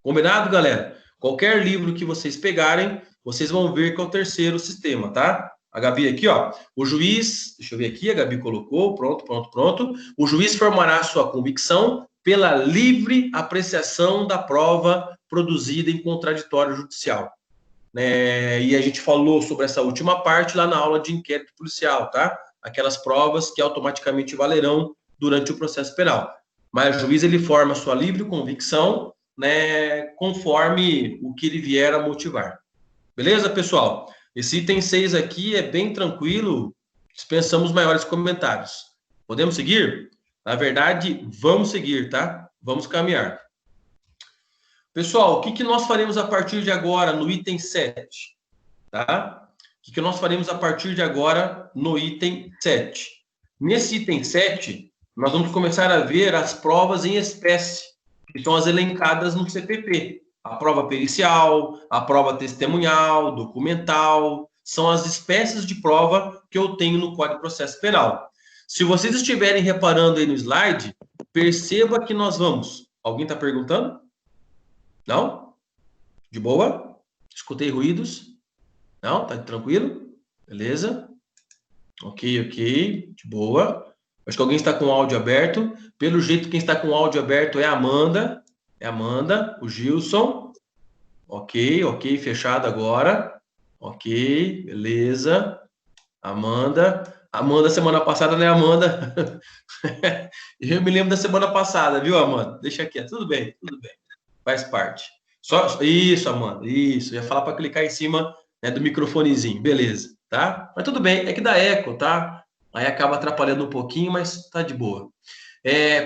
Combinado, galera? Qualquer livro que vocês pegarem, vocês vão ver que é o terceiro sistema, tá? A Gabi aqui, ó. O juiz, deixa eu ver aqui, a Gabi colocou, pronto. O juiz formará sua convicção pela livre apreciação da prova produzida em contraditório judicial. E a gente falou sobre essa última parte lá na aula de inquérito policial, tá? Aquelas provas que automaticamente valerão durante o processo penal. Mas o juiz, ele forma sua livre convicção, né, conforme o que ele vier a motivar. Beleza, pessoal? Esse item 6 aqui é bem tranquilo, dispensamos maiores comentários. Podemos seguir? Na verdade, vamos seguir, tá? Vamos caminhar. Pessoal, o que nós faremos a partir de agora no item 7? Tá? O que nós faremos a partir de agora no item 7? Nesse item 7, nós vamos começar a ver as provas em espécie, que são as elencadas no CPP. A prova pericial, a prova testemunhal, documental, são as espécies de prova que eu tenho no Código de Processo Penal. Se vocês estiverem reparando aí no slide, perceba que nós vamos... Alguém está perguntando? Não? De boa? Escutei ruídos? Não? Tá tranquilo? Beleza? Ok. De boa. Acho que alguém está com o áudio aberto. Pelo jeito, quem está com o áudio aberto é a Amanda. O Gilson. Ok, fechado agora. Ok, beleza. Amanda, semana passada, né, Amanda? Eu me lembro da semana passada, viu, Amanda? Deixa quieto, tudo bem. Faz parte. Isso, Amanda, isso. Eu ia falar para clicar em cima, né, do microfonezinho, beleza, tá? Mas tudo bem, é que dá eco, tá? Aí acaba atrapalhando um pouquinho, mas tá de boa.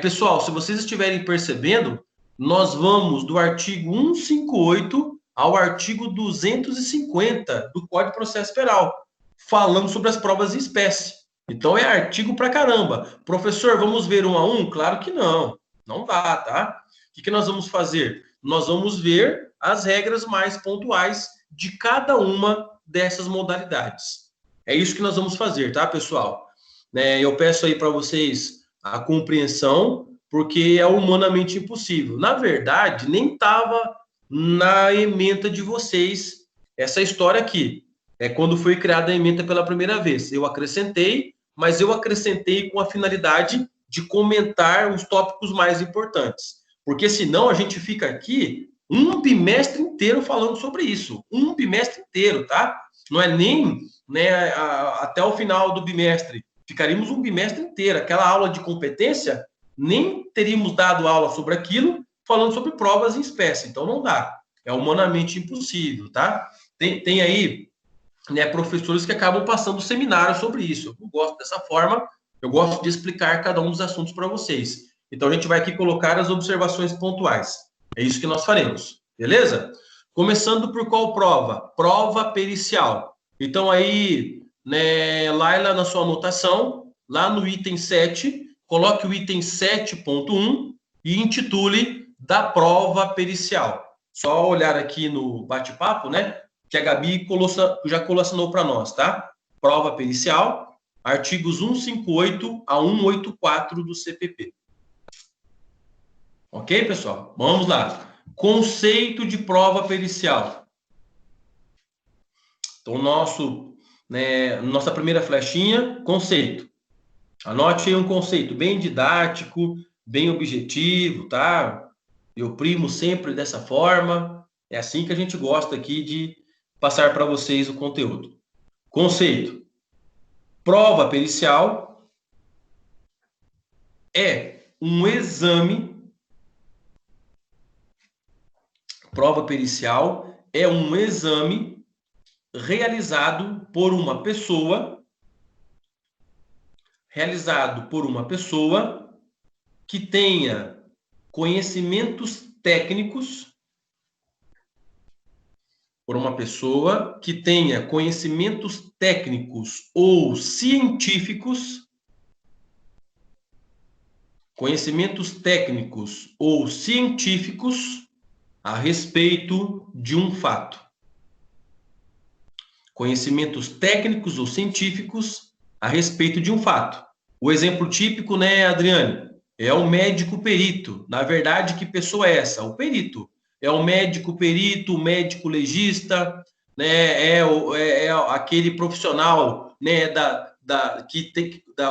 Pessoal, se vocês estiverem percebendo, nós vamos do artigo 158 ao artigo 250 do Código de Processo Penal, falando sobre as provas em espécie. Então é artigo pra caramba. Professor, vamos ver um a um? Claro que não. Não dá, tá? O que nós vamos fazer? Nós vamos ver as regras mais pontuais de cada uma dessas modalidades. É isso que nós vamos fazer, tá, pessoal? Eu peço aí para vocês a compreensão, porque é humanamente impossível. Na verdade, nem estava na ementa de vocês essa história aqui. Quando foi criada a ementa pela primeira vez. Eu acrescentei, mas eu acrescentei com a finalidade de comentar os tópicos mais importantes. Porque senão a gente fica aqui um bimestre inteiro falando sobre isso. Um bimestre inteiro, tá? Não é nem, né, até o final do bimestre. Ficaríamos um bimestre inteiro. Aquela aula de competência, nem teríamos dado aula sobre aquilo, falando sobre provas em espécie. Então não dá. É humanamente impossível, tá? Tem aí, né, professores que acabam passando seminário sobre isso. Eu não gosto dessa forma. Eu gosto de explicar cada um dos assuntos para vocês. Então a gente vai aqui colocar as observações pontuais. É isso que nós faremos, beleza? Começando por qual prova? Prova pericial. Então aí, né, Laila, na sua anotação, lá no item 7, coloque o item 7.1 e intitule da prova pericial. Só olhar aqui no bate-papo, né, que a Gabi já colacionou para nós, tá? Prova pericial, artigos 158 a 184 do CPP. Ok, pessoal? Vamos lá. Conceito de prova pericial. Então, nossa primeira flechinha, conceito. Anote aí um conceito bem didático, bem objetivo, tá? Eu primo sempre dessa forma. É assim que a gente gosta aqui de passar para vocês o conteúdo. Conceito. Prova pericial é um exame. Prova pericial é um exame realizado por uma pessoa que tenha conhecimentos técnicos, ou científicos, a respeito de um fato. Conhecimentos técnicos ou científicos a respeito de um fato. O exemplo típico, né, Adriane? É o médico perito. Na verdade, que pessoa é essa? O perito. É o médico perito, o médico legista, né? É aquele profissional, né,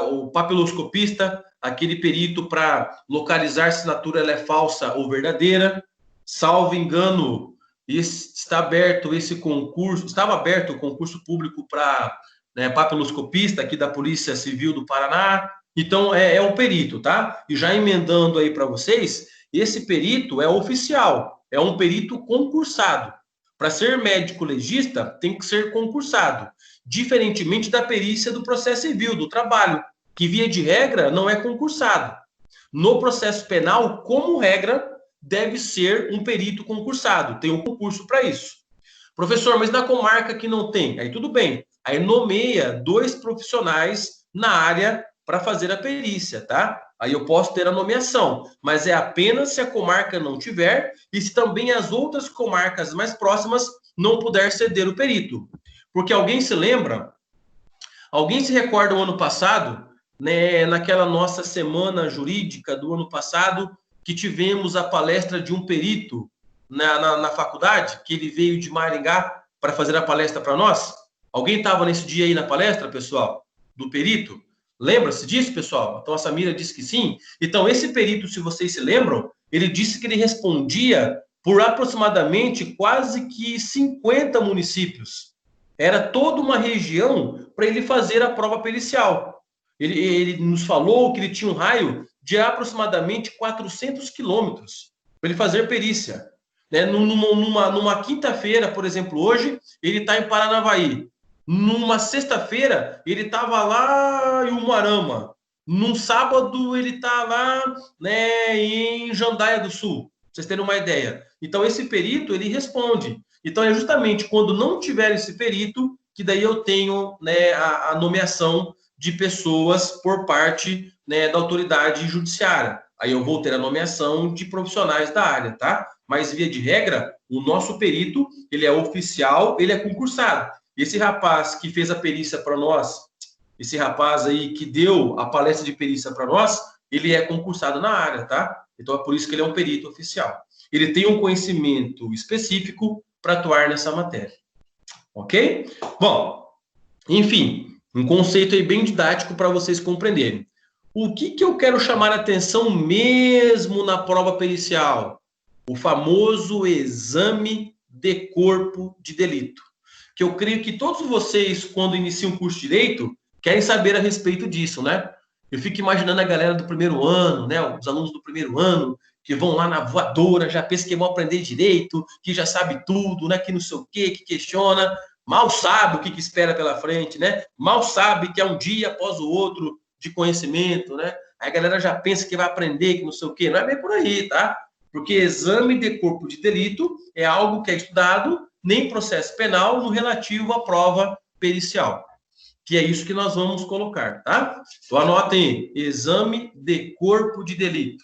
o papiloscopista, aquele perito para localizar se a assinatura ela é falsa ou verdadeira. Salvo engano, estava aberto o concurso público para, né, papiloscopista aqui da Polícia Civil do Paraná. Então, é um perito, tá? E já emendando aí para vocês, esse perito é oficial, é um perito concursado. Para ser médico legista, tem que ser concursado, diferentemente da perícia do processo civil, do trabalho, que via de regra não é concursado. No processo penal, como regra, deve ser um perito concursado, tem um concurso para isso. Professor, mas na comarca que não tem, aí tudo bem. Aí nomeia 2 profissionais na área para fazer a perícia, tá? Aí eu posso ter a nomeação, mas é apenas se a comarca não tiver e se também as outras comarcas mais próximas não puder ceder o perito. Porque alguém se recorda o ano passado, né, naquela nossa semana jurídica do ano passado, que tivemos a palestra de um perito na faculdade, que ele veio de Maringá para fazer a palestra para nós? Alguém estava nesse dia aí na palestra, pessoal, do perito? Lembra-se disso, pessoal? Então a Samira disse que sim. Então esse perito, se vocês se lembram, ele disse que ele respondia por aproximadamente quase que 50 municípios. Era toda uma região para ele fazer a prova pericial. Ele nos falou que ele tinha um raio de aproximadamente 400 quilômetros para ele fazer perícia. né, numa quinta-feira, por exemplo, hoje, ele está em Paranavaí. Numa sexta-feira, ele estava lá em Umuarama. Num sábado, ele está lá, né, em Jandaia do Sul. Pra vocês terem uma ideia. Então, esse perito, ele responde. Então, é justamente quando não tiver esse perito que daí eu tenho, né, a nomeação de pessoas por parte, né, da autoridade judiciária. Aí eu vou ter a nomeação de profissionais da área, tá? Mas, via de regra, o nosso perito, ele é oficial, ele é concursado. Esse rapaz que fez a perícia para nós, esse rapaz aí que deu a palestra de perícia para nós, ele é concursado na área, tá? Então, é por isso que ele é um perito oficial. Ele tem um conhecimento específico para atuar nessa matéria. Ok? Bom, enfim, um conceito aí bem didático para vocês compreenderem. O que eu quero chamar a atenção mesmo na prova pericial? O famoso exame de corpo de delito. Que eu creio que todos vocês, quando iniciam o curso de Direito, querem saber a respeito disso, né? Eu fico imaginando a galera do primeiro ano, né? Os alunos do primeiro ano, que vão lá na voadora, já pensam que vão aprender direito, que já sabe tudo, né? Que não sei o quê, que questiona. Mal sabe o que espera pela frente, né? Mal sabe que é um dia após o outro de conhecimento, né? Aí a galera já pensa que vai aprender, que não sei o quê. Não é bem por aí, tá? Porque exame de corpo de delito é algo que é estudado nem processo penal no relativo à prova pericial. Que é isso que nós vamos colocar, tá? Então anotem aí, exame de corpo de delito.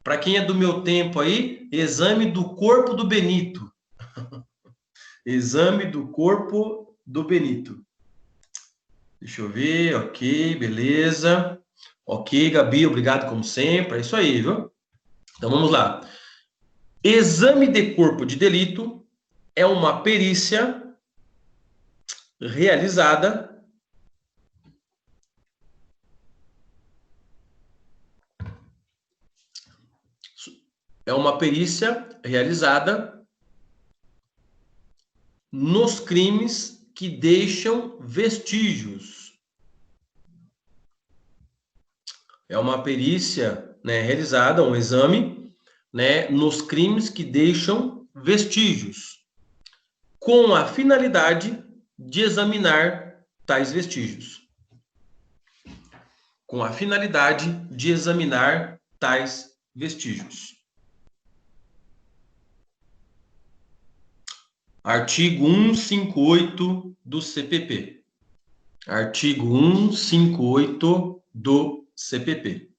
Para quem é do meu tempo aí, exame do corpo do Benito. Exame do corpo do Benito. Deixa eu ver, ok, beleza. Ok, Gabi, obrigado como sempre. É isso aí, viu? Então vamos lá. Exame de corpo de delito é uma perícia realizada nos crimes que deixam vestígios. É uma perícia, né, realizada, um exame, né, nos crimes que deixam vestígios, com a finalidade de examinar tais vestígios. Com a finalidade de examinar tais vestígios. Artigo 158 do CPP. Artigo 158 do CPP.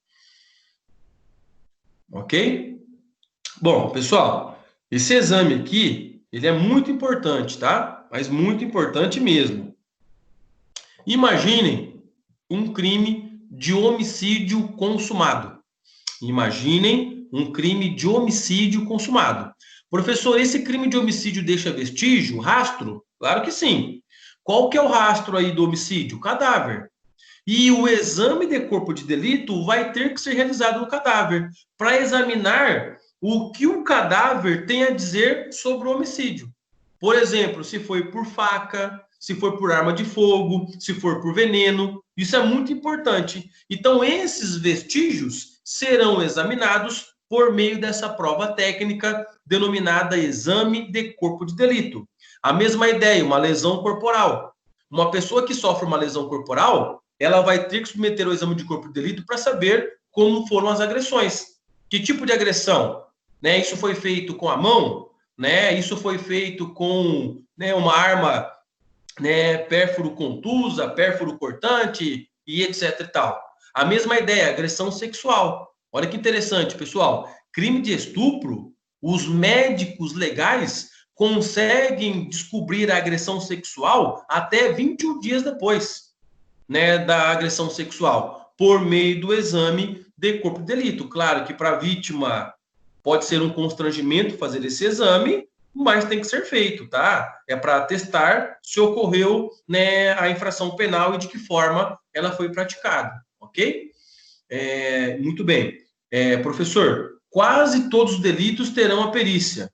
Ok? Bom, pessoal, esse exame aqui, ele é muito importante, tá? Mas muito importante mesmo. Imaginem um crime de homicídio consumado. Imaginem um crime de homicídio consumado. Professor, esse crime de homicídio deixa vestígio, rastro? Claro que sim. Qual que é o rastro aí do homicídio? Cadáver. E o exame de corpo de delito vai ter que ser realizado no cadáver para examinar o que o cadáver tem a dizer sobre o homicídio. Por exemplo, se foi por faca, se for por arma de fogo, se for por veneno. Isso é muito importante. Então, esses vestígios serão examinados por meio dessa prova técnica denominada exame de corpo de delito. A mesma ideia, uma lesão corporal. Uma pessoa que sofre uma lesão corporal, ela vai ter que submeter ao exame de corpo de delito para saber como foram as agressões. Que tipo de agressão? Né? Isso foi feito com a mão? Né? Isso foi feito com, né, uma arma, né, pérfuro contusa, pérfuro cortante e etc e tal. A mesma ideia, agressão sexual. Olha que interessante, pessoal. Crime de estupro, os médicos legais conseguem descobrir a agressão sexual até 21 dias depois, né, da agressão sexual, por meio do exame de corpo de delito. Claro que para a vítima pode ser um constrangimento fazer esse exame, mas tem que ser feito, tá? É para testar se ocorreu, né, a infração penal e de que forma ela foi praticada, ok? Muito bem. Professor, quase todos os delitos terão a perícia,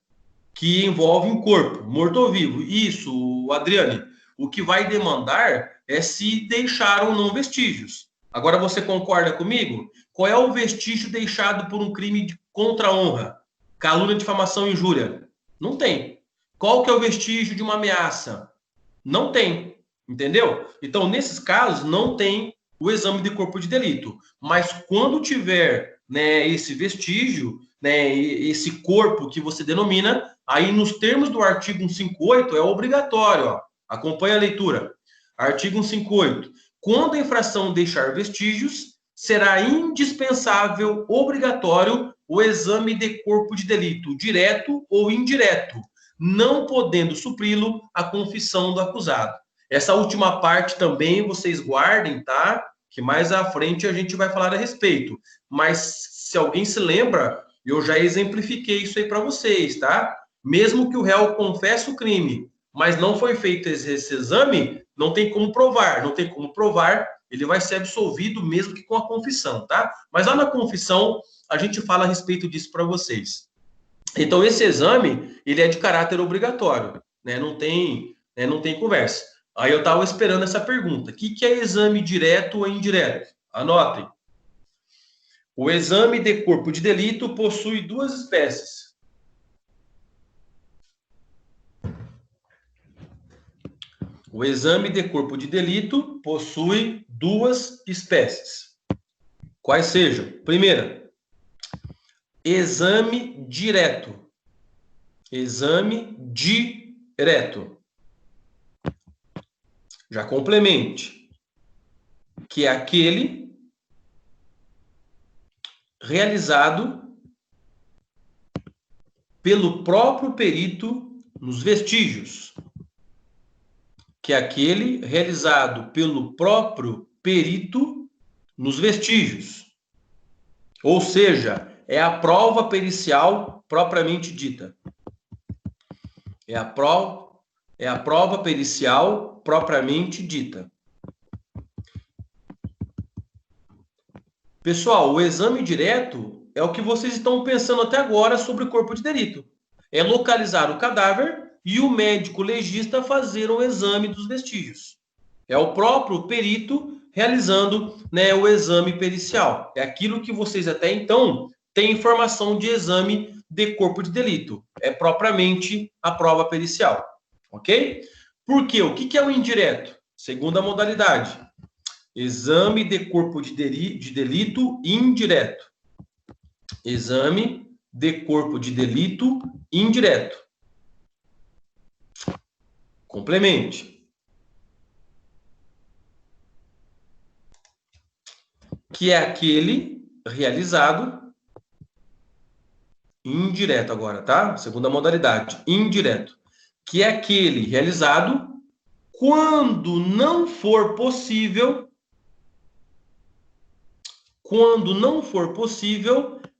que envolve um corpo, morto ou vivo. Isso, Adriane, o que vai demandar é se deixaram ou não vestígios. Agora você concorda comigo? Qual é o vestígio deixado por um crime contra a honra? Calúnia, difamação e injúria. Não tem. Qual que é o vestígio de uma ameaça? Não tem. Entendeu? Então, nesses casos, não tem o exame de corpo de delito. Mas quando tiver, né, esse vestígio, né, esse corpo que você denomina, aí nos termos do artigo 158 é obrigatório. Ó. Acompanha a leitura. Artigo 158. Quando a infração deixar vestígios, será indispensável, obrigatório, o exame de corpo de delito, direto ou indireto, não podendo supri-lo a confissão do acusado. Essa última parte também vocês guardem, tá? Que mais à frente a gente vai falar a respeito. Mas se alguém se lembra, eu já exemplifiquei isso aí para vocês, tá? Mesmo que o réu confesse o crime, mas não foi feito esse exame, não tem como provar. Não tem como provar, ele vai ser absolvido mesmo que com a confissão, tá? Mas lá na confissão, a gente fala a respeito disso para vocês. Então, esse exame, ele é de caráter obrigatório, né? Não tem conversa. Aí eu estava esperando essa pergunta. O que é exame direto ou indireto? Anotem. O exame de corpo de delito possui duas espécies. O exame de corpo de delito possui duas espécies. Quais sejam? Primeira, exame direto. Exame direto. Já complemente, que é aquele realizado pelo próprio perito nos vestígios. Que é aquele realizado pelo próprio perito nos vestígios. Ou seja, é a prova pericial propriamente dita. É a prova pericial propriamente dita. Pessoal, o exame direto é o que vocês estão pensando até agora sobre o corpo de delito. É localizar o cadáver e o médico legista fazer um exame dos vestígios. É o próprio perito realizando, né, o exame pericial. É aquilo que vocês até então têm informação de exame de corpo de delito. É propriamente a prova pericial. Ok? Por quê? O que é o indireto? Segunda modalidade. Exame de corpo de delito indireto. Exame de corpo de delito indireto. Complemente. Que é aquele realizado indireto agora, tá? Segunda modalidade, indireto. Que é aquele realizado quando não for possível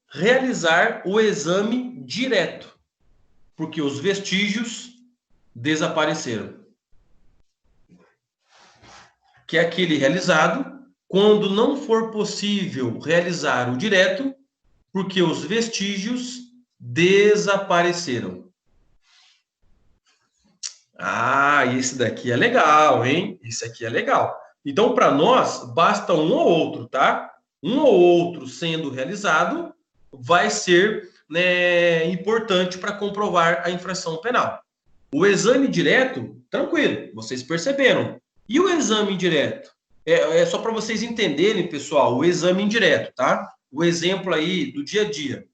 realizar o exame direto, porque os vestígios desapareceram. Que é aquele realizado quando não for possível realizar o direto, porque os vestígios desapareceram. Ah, esse daqui é legal, hein? Esse aqui é legal. Então, para nós, basta um ou outro, tá? Um ou outro sendo realizado vai ser, né, importante para comprovar a infração penal. O exame direto, tranquilo, vocês perceberam. E o exame indireto? É só para vocês entenderem, pessoal, o exame indireto, tá? O exemplo aí do dia a dia.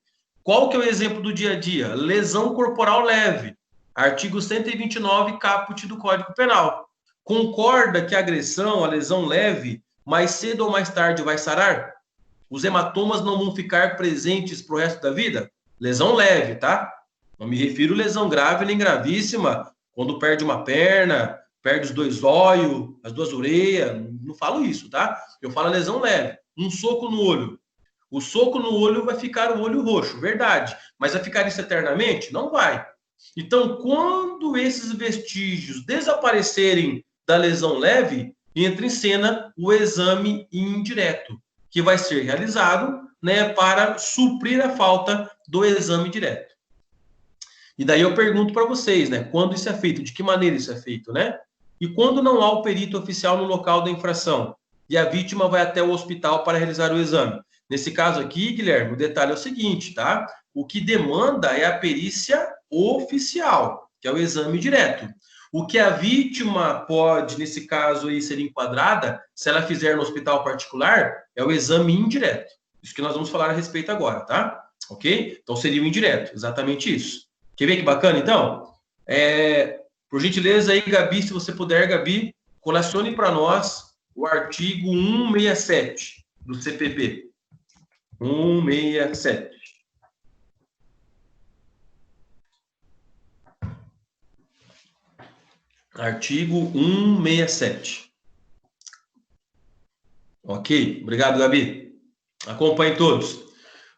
Qual que é o exemplo do dia a dia? Lesão corporal leve. Artigo 129, caput do Código Penal. Concorda que a agressão, a lesão leve, mais cedo ou mais tarde vai sarar? Os hematomas não vão ficar presentes para o resto da vida? Lesão leve, tá? Não me refiro a lesão grave nem gravíssima, quando perde uma perna, perde os dois olhos, as duas orelhas. Não falo isso, tá? Eu falo lesão leve. Um soco no olho. O soco no olho vai ficar o olho roxo, verdade. Mas vai ficar isso eternamente? Não vai. Então, quando esses vestígios desaparecerem da lesão leve, entra em cena o exame indireto, que vai ser realizado, né, para suprir a falta do exame direto. E daí eu pergunto para vocês, né, quando isso é feito, de que maneira isso é feito, né? E quando não há o perito oficial no local da infração e a vítima vai até o hospital para realizar o exame? Nesse caso aqui, Guilherme, o detalhe é o seguinte, tá? O que demanda é a perícia oficial, que é o exame direto. O que a vítima pode, nesse caso aí, ser enquadrada, se ela fizer no hospital particular, é o exame indireto. Isso que nós vamos falar a respeito agora, tá? Ok? Então, seria o indireto, exatamente isso. Quer ver que bacana, então? Por gentileza aí, Gabi, se você puder, Gabi, colacione para nós o artigo 167 do CPP. 167. Artigo 167. Ok? Obrigado, Gabi. Acompanhem todos.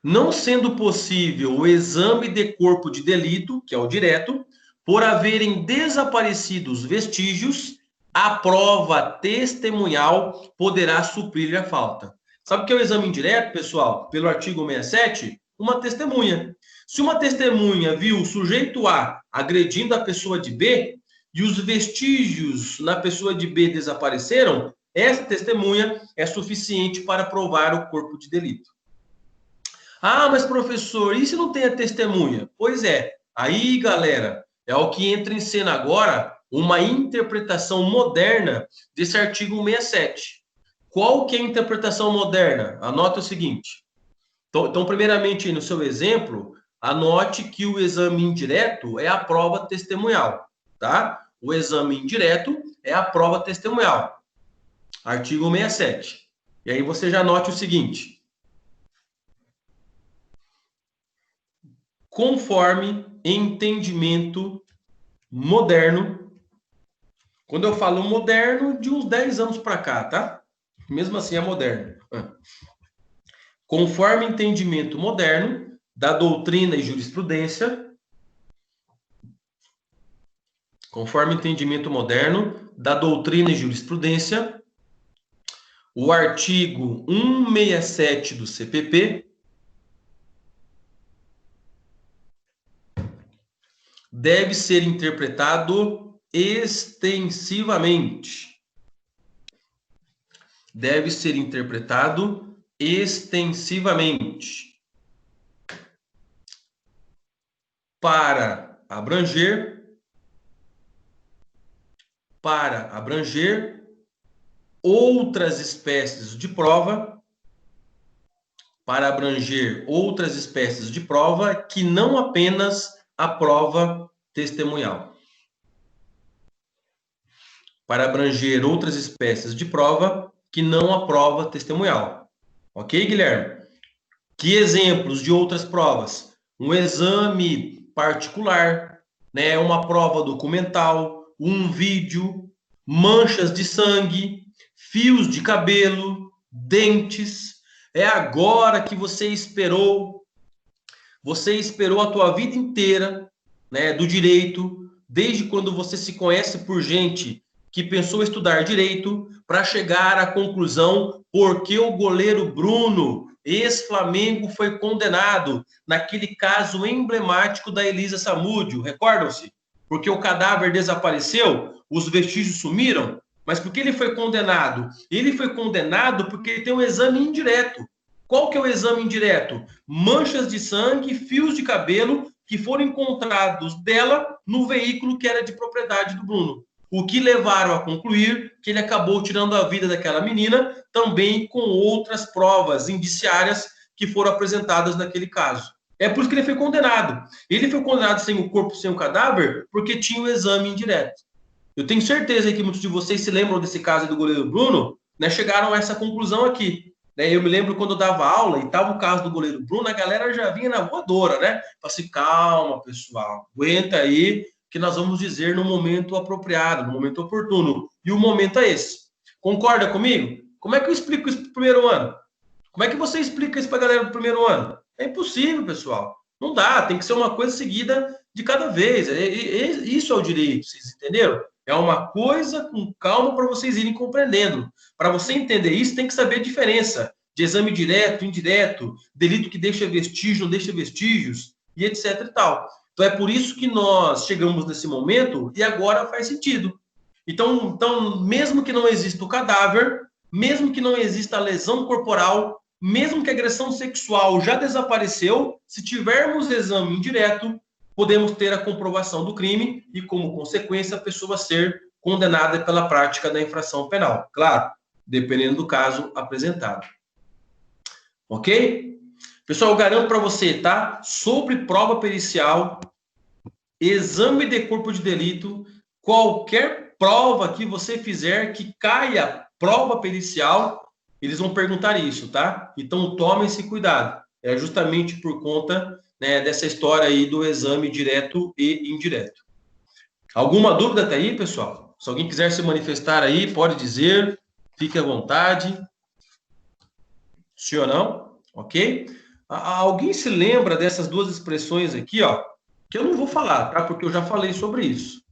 Não sendo possível o exame de corpo de delito, que é o direto, por haverem desaparecido os vestígios, a prova testemunhal poderá suprir a falta. Sabe o que é o exame indireto, pessoal? Pelo artigo 67, uma testemunha. Se uma testemunha viu o sujeito A agredindo a pessoa de B, e os vestígios na pessoa de B desapareceram, essa testemunha é suficiente para provar o corpo de delito. Ah, mas professor, e se não tem a testemunha? Pois é, aí, galera, é o que entra em cena agora uma interpretação moderna desse artigo 67. Qual que é a interpretação moderna? Anota o seguinte. Então, primeiramente, no seu exemplo, anote que o exame indireto é a prova testemunhal, tá? O exame indireto é a prova testemunhal. Artigo 67. E aí você já anote o seguinte. Conforme entendimento moderno, quando eu falo moderno, de uns 10 anos para cá, tá? Mesmo assim é moderno. Conforme entendimento moderno da doutrina e jurisprudência, conforme entendimento moderno da doutrina e jurisprudência, o artigo 167 do CPP deve ser interpretado extensivamente. Deve ser interpretado extensivamente para abranger outras espécies de prova, que não apenas a prova testemunhal. Para abranger outras espécies de prova que não a prova testemunhal. Ok, Guilherme? Que exemplos de outras provas? Um exame particular, né? Uma prova documental, um vídeo, manchas de sangue, fios de cabelo, dentes. É agora que você esperou a tua vida inteira, né, do direito, desde quando você se conhece por gente que pensou estudar direito, para chegar à conclusão por que o goleiro Bruno, ex-Flamengo, foi condenado naquele caso emblemático da Elisa Samúdio. Recordam-se? Porque o cadáver desapareceu, os vestígios sumiram, mas por que ele foi condenado? Ele foi condenado porque tem um exame indireto. Qual que é o exame indireto? Manchas de sangue, fios de cabelo que foram encontrados dela no veículo que era de propriedade do Bruno. O que levaram a concluir que ele acabou tirando a vida daquela menina, também com outras provas indiciárias que foram apresentadas naquele caso. É por isso que ele foi condenado. Ele foi condenado sem o corpo, sem o cadáver, porque tinha o exame indireto. Eu tenho certeza que muitos de vocês se lembram desse caso do goleiro Bruno, né, chegaram a essa conclusão aqui. Eu me lembro quando eu dava aula e estava o caso do goleiro Bruno, a galera já vinha na voadora, né? Falei assim, calma, pessoal, aguenta aí, que nós vamos dizer no momento apropriado, no momento oportuno. E o momento é esse. Concorda comigo? Como é que eu explico isso para o primeiro ano? Como é que você explica isso para a galera do primeiro ano? É impossível, pessoal. Não dá, tem que ser uma coisa seguida de cada vez. Isso é o direito, vocês entenderam? É uma coisa com calma para vocês irem compreendendo. Para você entender isso, tem que saber a diferença de exame direto, indireto, delito que deixa vestígio, não deixa vestígios, e etc e tal. Então, é por isso que nós chegamos nesse momento e agora faz sentido. Então, mesmo que não exista o cadáver, mesmo que não exista a lesão corporal, mesmo que a agressão sexual já desapareceu, se tivermos exame indireto, podemos ter a comprovação do crime e, como consequência, a pessoa ser condenada pela prática da infração penal. Claro, dependendo do caso apresentado. Ok? Pessoal, eu garanto para você, tá? Sobre prova pericial, exame de corpo de delito, qualquer prova que você fizer que caia prova pericial, eles vão perguntar isso, tá? Então, tome esse cuidado. É justamente por conta, né, dessa história aí do exame direto e indireto. Alguma dúvida até aí, pessoal? Se alguém quiser se manifestar aí, pode dizer. Fique à vontade. Sim ou não? Ok? Alguém se lembra dessas duas expressões aqui, ó? Que eu não vou falar, tá? Porque eu já falei sobre isso.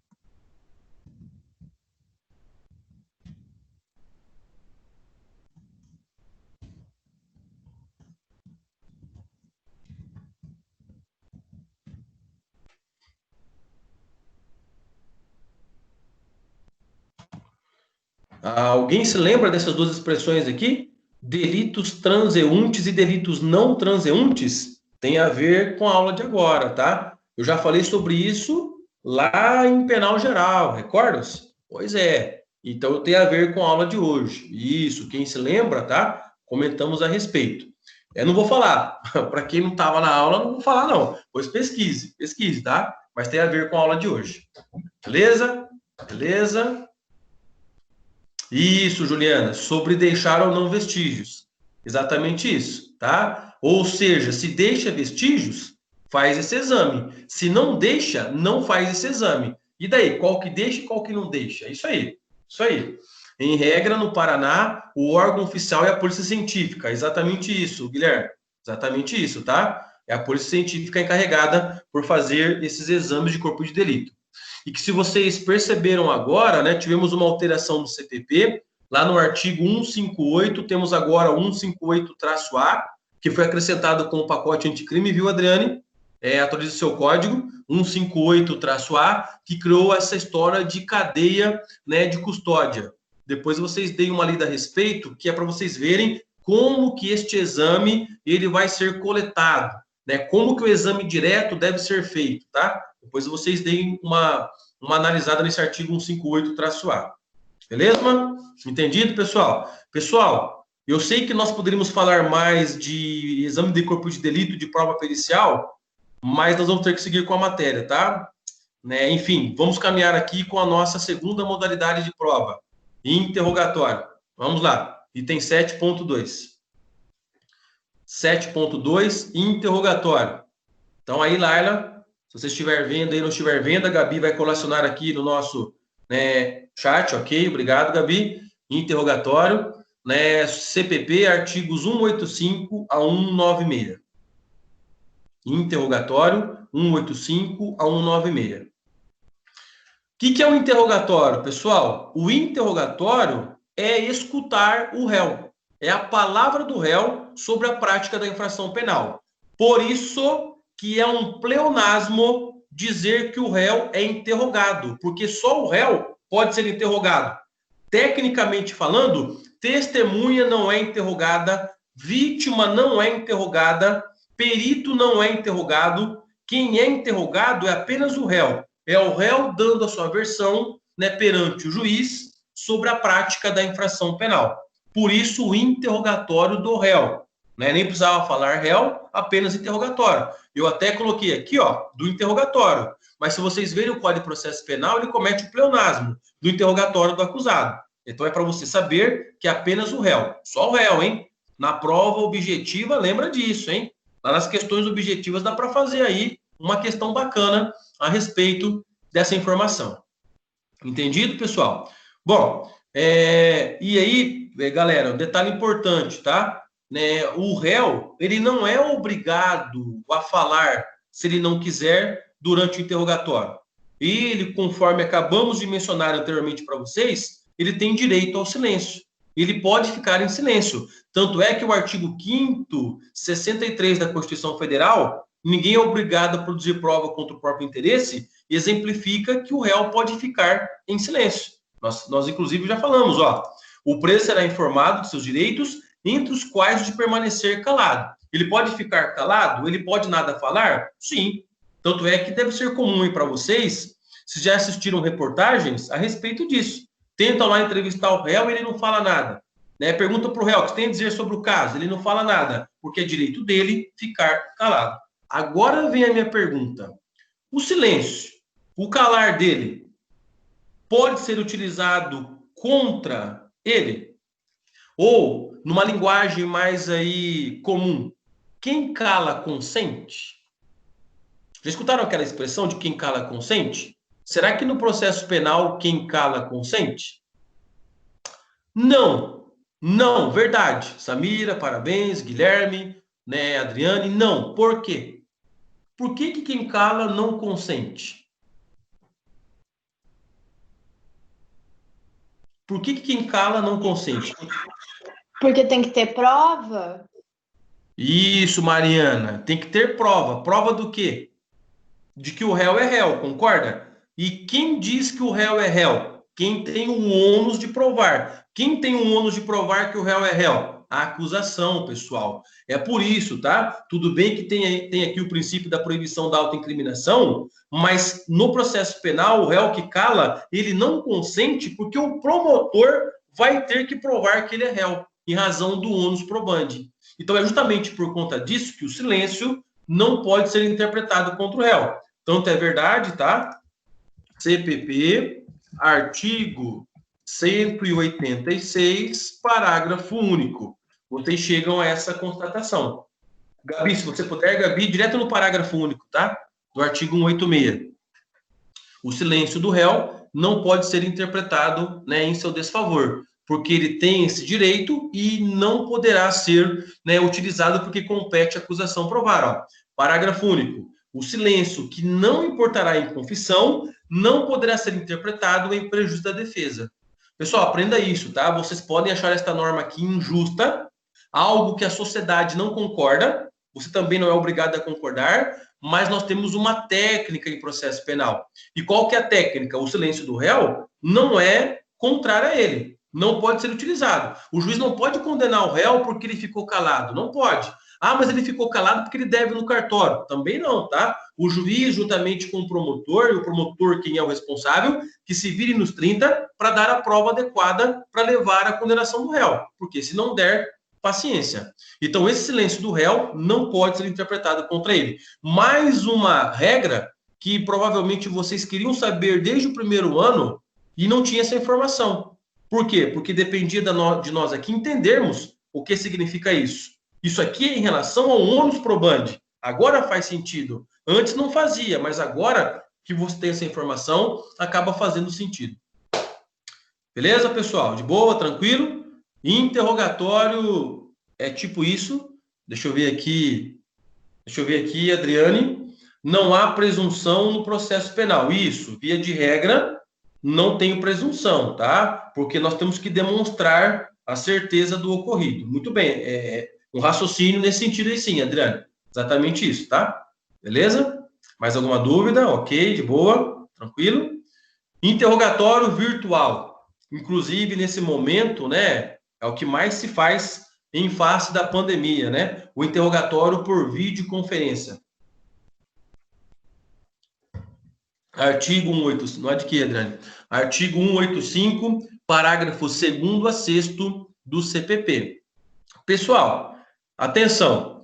Alguém se lembra dessas duas expressões aqui? Delitos transeuntes e delitos não transeuntes tem a ver com a aula de agora, tá? Eu já falei sobre isso lá em penal geral, recorda-se? Pois é. Então tem a ver com a aula de hoje. Isso, quem se lembra, tá? Comentamos a respeito. Eu não vou falar. Para quem não estava na aula, não vou falar, não. Pois pesquise, tá? Mas tem a ver com a aula de hoje. Beleza? Beleza? Isso, Juliana, sobre deixar ou não vestígios. Exatamente isso, tá? Ou seja, se deixa vestígios, faz esse exame. Se não deixa, não faz esse exame. E daí, qual que deixa e qual que não deixa? Isso aí, isso aí. Em regra, no Paraná, o órgão oficial é a Polícia Científica. Exatamente isso, Guilherme. Exatamente isso, tá? É a Polícia Científica encarregada por fazer esses exames de corpo de delito. E que, se vocês perceberam agora, né, tivemos uma alteração no CPP, lá no artigo 158, temos agora 158-A, que foi acrescentado com o pacote anticrime, viu, Adriane? Atualize o seu código, 158-A, que criou essa história de cadeia, né, de custódia. Depois vocês deem uma lida a respeito, que é para vocês verem como que este exame ele vai ser coletado, né? Como que o exame direto deve ser feito, tá? Depois vocês deem uma analisada nesse artigo 158-A. Beleza, mano? Entendido, pessoal? Pessoal, eu sei que nós poderíamos falar mais de exame de corpo de delito, de prova pericial, mas nós vamos ter que seguir com a matéria, tá? Né? Enfim, vamos caminhar aqui com a nossa segunda modalidade de prova, interrogatório. Vamos lá, item 7.2. 7.2, interrogatório. Então aí, Laila, se você estiver vendo aí, não estiver vendo, a Gabi vai colacionar aqui no nosso, né, chat, ok? Obrigado, Gabi. Interrogatório, né, CPP, artigos 185 a 196. Interrogatório, 185 a 196. O que é o interrogatório, pessoal? O interrogatório é escutar o réu. É a palavra do réu sobre a prática da infração penal. Por isso que é um pleonasmo dizer que o réu é interrogado, porque só o réu pode ser interrogado. Tecnicamente falando, testemunha não é interrogada, vítima não é interrogada, perito não é interrogado. Quem é interrogado é apenas o réu. É o réu dando a sua versão, né, perante o juiz sobre a prática da infração penal. Por isso, o interrogatório do réu. Né? Nem precisava falar réu, apenas interrogatório. Eu até coloquei aqui, ó, do interrogatório. Mas se vocês verem o Código de Processo Penal, ele comete o pleonasmo do interrogatório do acusado. Então é para você saber que é apenas o réu. Só o réu, hein? Na prova objetiva, lembra disso, hein? Lá nas questões objetivas dá para fazer aí uma questão bacana a respeito dessa informação. Entendido, pessoal? Bom, e aí, galera, um detalhe importante, tá? Né, o réu, ele não é obrigado a falar se ele não quiser durante o interrogatório. Ele, conforme acabamos de mencionar anteriormente para vocês, ele tem direito ao silêncio. Ele pode ficar em silêncio. Tanto é que o artigo 5º, 63 da Constituição Federal, ninguém é obrigado a produzir prova contra o próprio interesse, exemplifica que o réu pode ficar em silêncio. Nós inclusive, já falamos, ó, o preso será informado de seus direitos, entre os quais o de permanecer calado. Ele pode ficar calado? Ele pode nada falar? Sim. Tanto é que deve ser comum para vocês, se já assistiram reportagens a respeito disso. Tentam lá entrevistar o réu e ele não fala nada. Né? Pergunta para o réu o que tem a dizer sobre o caso, ele não fala nada, porque é direito dele ficar calado. Agora vem a minha pergunta. O silêncio, o calar dele, pode ser utilizado contra ele? Ou, numa linguagem mais aí comum, quem cala consente? Já escutaram aquela expressão de quem cala consente? Será que no processo penal quem cala consente? Não, não, verdade. Samira, parabéns, Guilherme, né, Adriane, não. Por quê? Por que quem cala não consente? Por que quem cala não consente? Porque tem que ter prova? Isso, Mariana, tem que ter prova. Prova do quê? De que o réu é réu, concorda? E quem diz que o réu é réu? Quem tem o ônus de provar. Quem tem o ônus de provar que o réu é réu? A acusação, pessoal. É por isso, tá? Tudo bem que tem aqui o princípio da proibição da autoincriminação, mas no processo penal, o réu que cala, ele não consente porque o promotor vai ter que provar que ele é réu, em razão do ônus probandi. Então, é justamente por conta disso que o silêncio não pode ser interpretado contra o réu. Tanto é verdade, tá? CPP, artigo 186, parágrafo único. Vocês chegam a essa constatação. Gabi, se você puder, Gabi, direto no parágrafo único, tá? Do artigo 186. O silêncio do réu não pode ser interpretado, né, em seu desfavor, porque ele tem esse direito e não poderá ser, né, utilizado porque compete a acusação provar. Ó. Parágrafo único. O silêncio que não importará em confissão não poderá ser interpretado em prejuízo da defesa. Pessoal, aprenda isso, tá? Vocês podem achar esta norma aqui injusta, algo que a sociedade não concorda, você também não é obrigado a concordar, mas nós temos uma técnica em processo penal. E qual que é a técnica? O silêncio do réu não é contrário a ele, não pode ser utilizado. O juiz não pode condenar o réu porque ele ficou calado, não pode. Ah, mas ele ficou calado porque ele deve no cartório. Também não, tá? O juiz, juntamente com o promotor, quem é o responsável, que se vire nos 30 para dar a prova adequada para levar à condenação do réu. Porque se não der, paciência. Então, esse silêncio do réu não pode ser interpretado contra ele. Mais uma regra que provavelmente vocês queriam saber desde o primeiro ano e não tinha essa informação. Por quê? Porque dependia de nós aqui entendermos o que significa isso. Isso aqui é em relação ao ônus probandi. Agora faz sentido. Antes não fazia, mas agora que você tem essa informação, acaba fazendo sentido. Beleza, pessoal? De boa, tranquilo? Interrogatório é tipo isso. Deixa eu ver aqui, Adriane. Não há presunção no processo penal. Isso, via de regra, não tem presunção, tá? Porque nós temos que demonstrar a certeza do ocorrido. Muito bem, um raciocínio nesse sentido aí sim, Adriane. Exatamente isso, tá? Beleza? Mais alguma dúvida? Ok, de boa, tranquilo. Interrogatório virtual. Inclusive, nesse momento, né, é o que mais se faz em face da pandemia, né? O interrogatório por videoconferência. Artigo 185, não é de que, Adriane? Artigo 185, parágrafo 2º a 6º do CPP. Pessoal, atenção.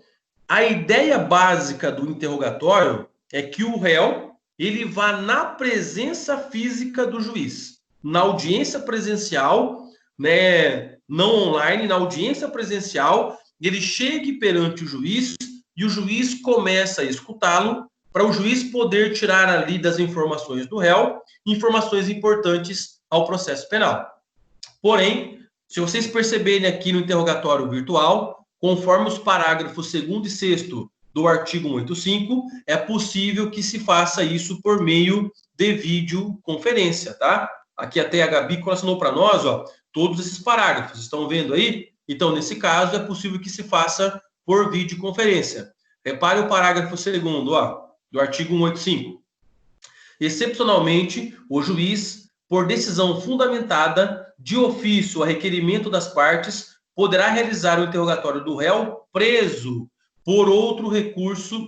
A ideia básica do interrogatório é que o réu, ele vá na presença física do juiz, na audiência presencial, né, não online, na audiência presencial, ele chegue perante o juiz e o juiz começa a escutá-lo para o juiz poder tirar ali das informações do réu informações importantes ao processo penal. Porém, se vocês perceberem aqui no interrogatório virtual, conforme os parágrafos 2º e 6º do artigo 185, é possível que se faça isso por meio de videoconferência, tá? Aqui até a Gabi colecionou para nós, ó, todos esses parágrafos. Estão vendo aí? Então, nesse caso, é possível que se faça por videoconferência. Repare o parágrafo 2º, ó, do artigo 185. Excepcionalmente, o juiz, por decisão fundamentada, de ofício a requerimento das partes, poderá realizar o interrogatório do réu preso por outro recurso,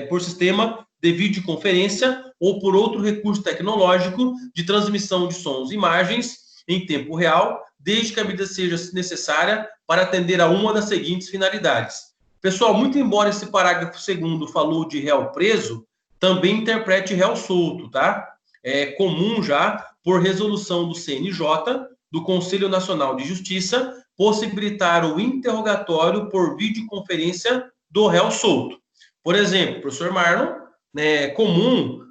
por sistema de videoconferência ou por outro recurso tecnológico de transmissão de sons e imagens em tempo real, desde que a medida seja necessária para atender a uma das seguintes finalidades. Pessoal, muito embora esse parágrafo 2º falou de réu preso, também interprete réu solto, tá? É comum já, por resolução do CNJ, do Conselho Nacional de Justiça, possibilitar o interrogatório por videoconferência do réu solto. Por exemplo, professor Marlon, é comum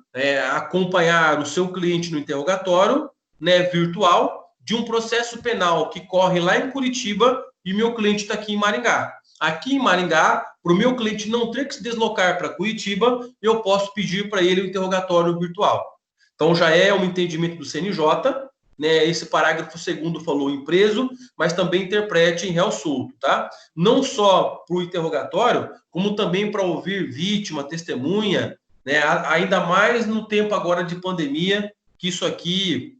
acompanhar o seu cliente no interrogatório, né, virtual, de um processo penal que corre lá em Curitiba e meu cliente está aqui em Maringá. Aqui em Maringá, para o meu cliente não ter que se deslocar para Curitiba, eu posso pedir para ele o interrogatório virtual. Então, já é um entendimento do CNJ, né? Esse parágrafo 2º falou em preso, mas também interprete em réu solto, tá? Não só para o interrogatório, como também para ouvir vítima, testemunha, né? Ainda mais no tempo agora de pandemia, que isso aqui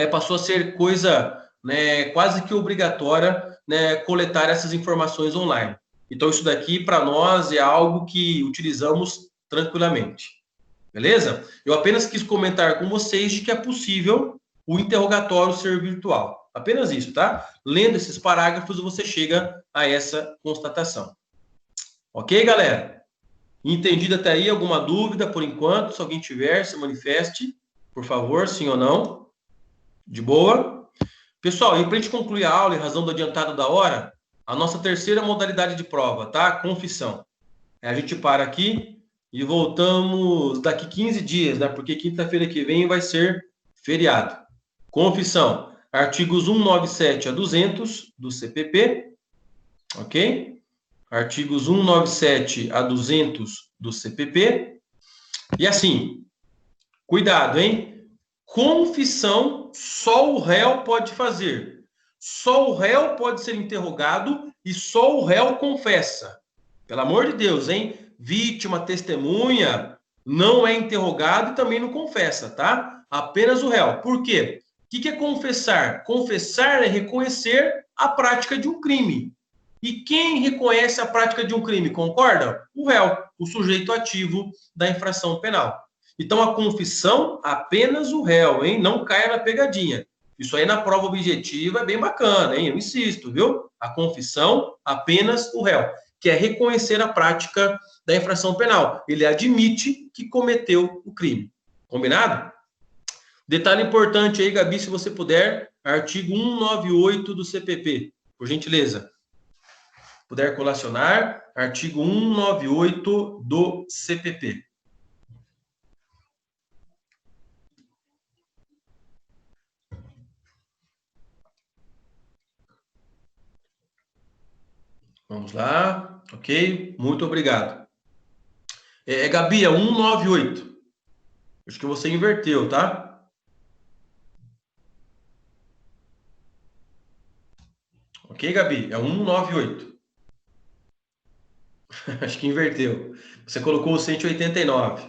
passou a ser coisa, né, quase que obrigatória, né, coletar essas informações online. Então, isso daqui, para nós, é algo que utilizamos tranquilamente. Beleza? Eu apenas quis comentar com vocês de que é possível o interrogatório ser virtual. Apenas isso, tá? Lendo esses parágrafos, você chega a essa constatação. Ok, galera? Entendido até aí? Alguma dúvida por enquanto? Se alguém tiver, se manifeste, por favor, sim ou não. De boa? Pessoal, e para a gente concluir a aula, em razão do adiantado da hora, a nossa terceira modalidade de prova, tá? Confissão. A gente para aqui e voltamos daqui 15 dias, né? Porque quinta-feira que vem vai ser feriado. Confissão. Artigos 197 a 200 do CPP. Ok? Artigos 197 a 200 do CPP. E assim, cuidado, hein? Confissão só o réu pode fazer. Só o réu pode ser interrogado e só o réu confessa. Pelo amor de Deus, hein? Vítima, testemunha, não é interrogado e também não confessa, tá? Apenas o réu. Por quê? O que é confessar? Confessar é reconhecer a prática de um crime. E quem reconhece a prática de um crime, concorda? O réu, o sujeito ativo da infração penal. Então, a confissão, apenas o réu, hein? Não caia na pegadinha. Isso aí na prova objetiva é bem bacana, hein? Eu insisto, viu? A confissão, apenas o réu, que é reconhecer a prática da infração penal. Ele admite que cometeu o crime. Combinado? Detalhe importante aí, Gabi, se você puder, artigo 198 do CPP, por gentileza. Puder colacionar, artigo 198 do CPP. Vamos lá, ok? Muito obrigado. Gabi, é 198. Acho que você inverteu, tá? Ok, Gabi? É 198. Acho que inverteu. Você colocou o 189.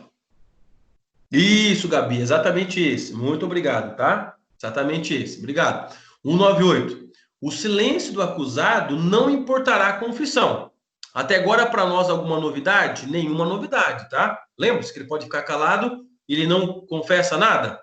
Isso, Gabi, exatamente esse. Muito obrigado, tá? Exatamente esse. Obrigado. 198. O silêncio do acusado não importará a confissão. Até agora, para nós, alguma novidade? Nenhuma novidade, tá? Lembra-se que ele pode ficar calado e ele não confessa nada?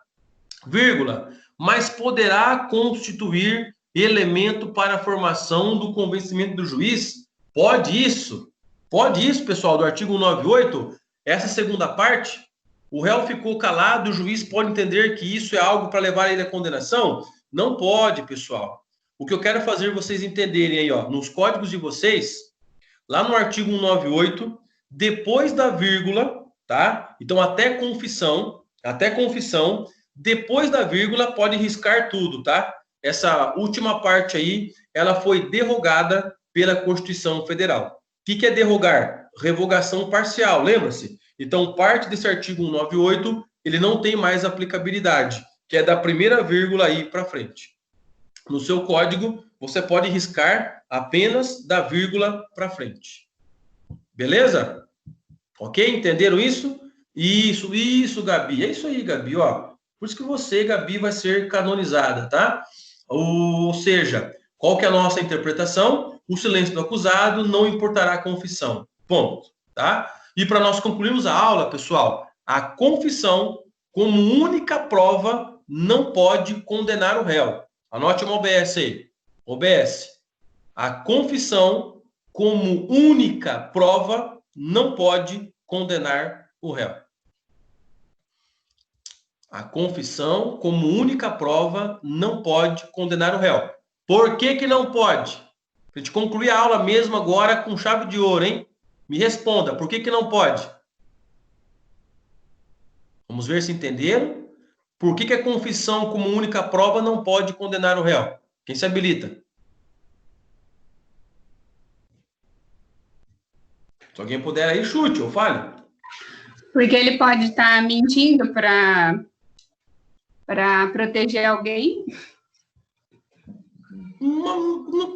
Vírgula. Mas poderá constituir elemento para a formação do convencimento do juiz? Pode isso? Pode isso, pessoal, do artigo 198? Essa segunda parte, o réu ficou calado, o juiz pode entender que isso é algo para levar ele à condenação? Não pode, pessoal. O que eu quero fazer vocês entenderem aí, ó, nos códigos de vocês, lá no artigo 198, depois da vírgula, tá? Então, até confissão, depois da vírgula, pode riscar tudo, tá? Essa última parte aí, ela foi derrogada pela Constituição Federal. O que é derrogar? Revogação parcial, lembra-se? Então, parte desse artigo 198, ele não tem mais aplicabilidade, que é da primeira vírgula aí para frente. No seu código, você pode riscar apenas da vírgula para frente. Beleza? Ok? Entenderam isso? Isso, Gabi. É isso aí, Gabi, ó. Por isso que você, Gabi, vai ser canonizada, tá? Ou seja, qual que é a nossa interpretação? O silêncio do acusado não importará a confissão. Ponto, tá? E para nós concluirmos a aula, pessoal, a confissão, como única prova, não pode condenar o réu. Anote uma OBS aí. OBS. A confissão, como única prova, não pode condenar o réu. A confissão, como única prova, não pode condenar o réu. Por que que não pode? A gente concluir a aula mesmo agora com chave de ouro, hein? Me responda, por que que não pode? Vamos ver se entenderam. Por que que a confissão, como única prova, não pode condenar o réu? Quem se habilita? Se alguém puder aí, chute ou fale. Porque ele pode estar mentindo para proteger alguém?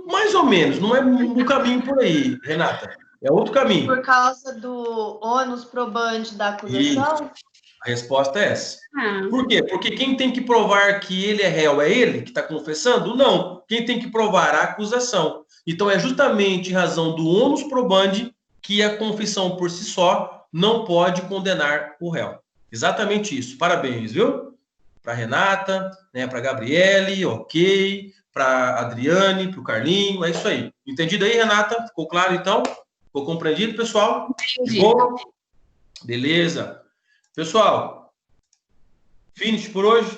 Mais ou menos, não é um caminho por aí, Renata. É outro caminho. Por causa do ônus probante da acusação? Isso. A resposta é essa. Por quê? Porque quem tem que provar que ele é réu é ele que está confessando? Não. Quem tem que provar? A acusação. Então, é justamente em razão do ônus probandi que a confissão por si só não pode condenar o réu. Exatamente isso. Parabéns, viu? Para Renata, né, para Gabriele, ok. Para Adriane, para o Carlinho, é isso aí. Entendido aí, Renata? Ficou claro, então? Ficou compreendido, pessoal? Entendi. Ficou? Beleza. Pessoal, finish por hoje.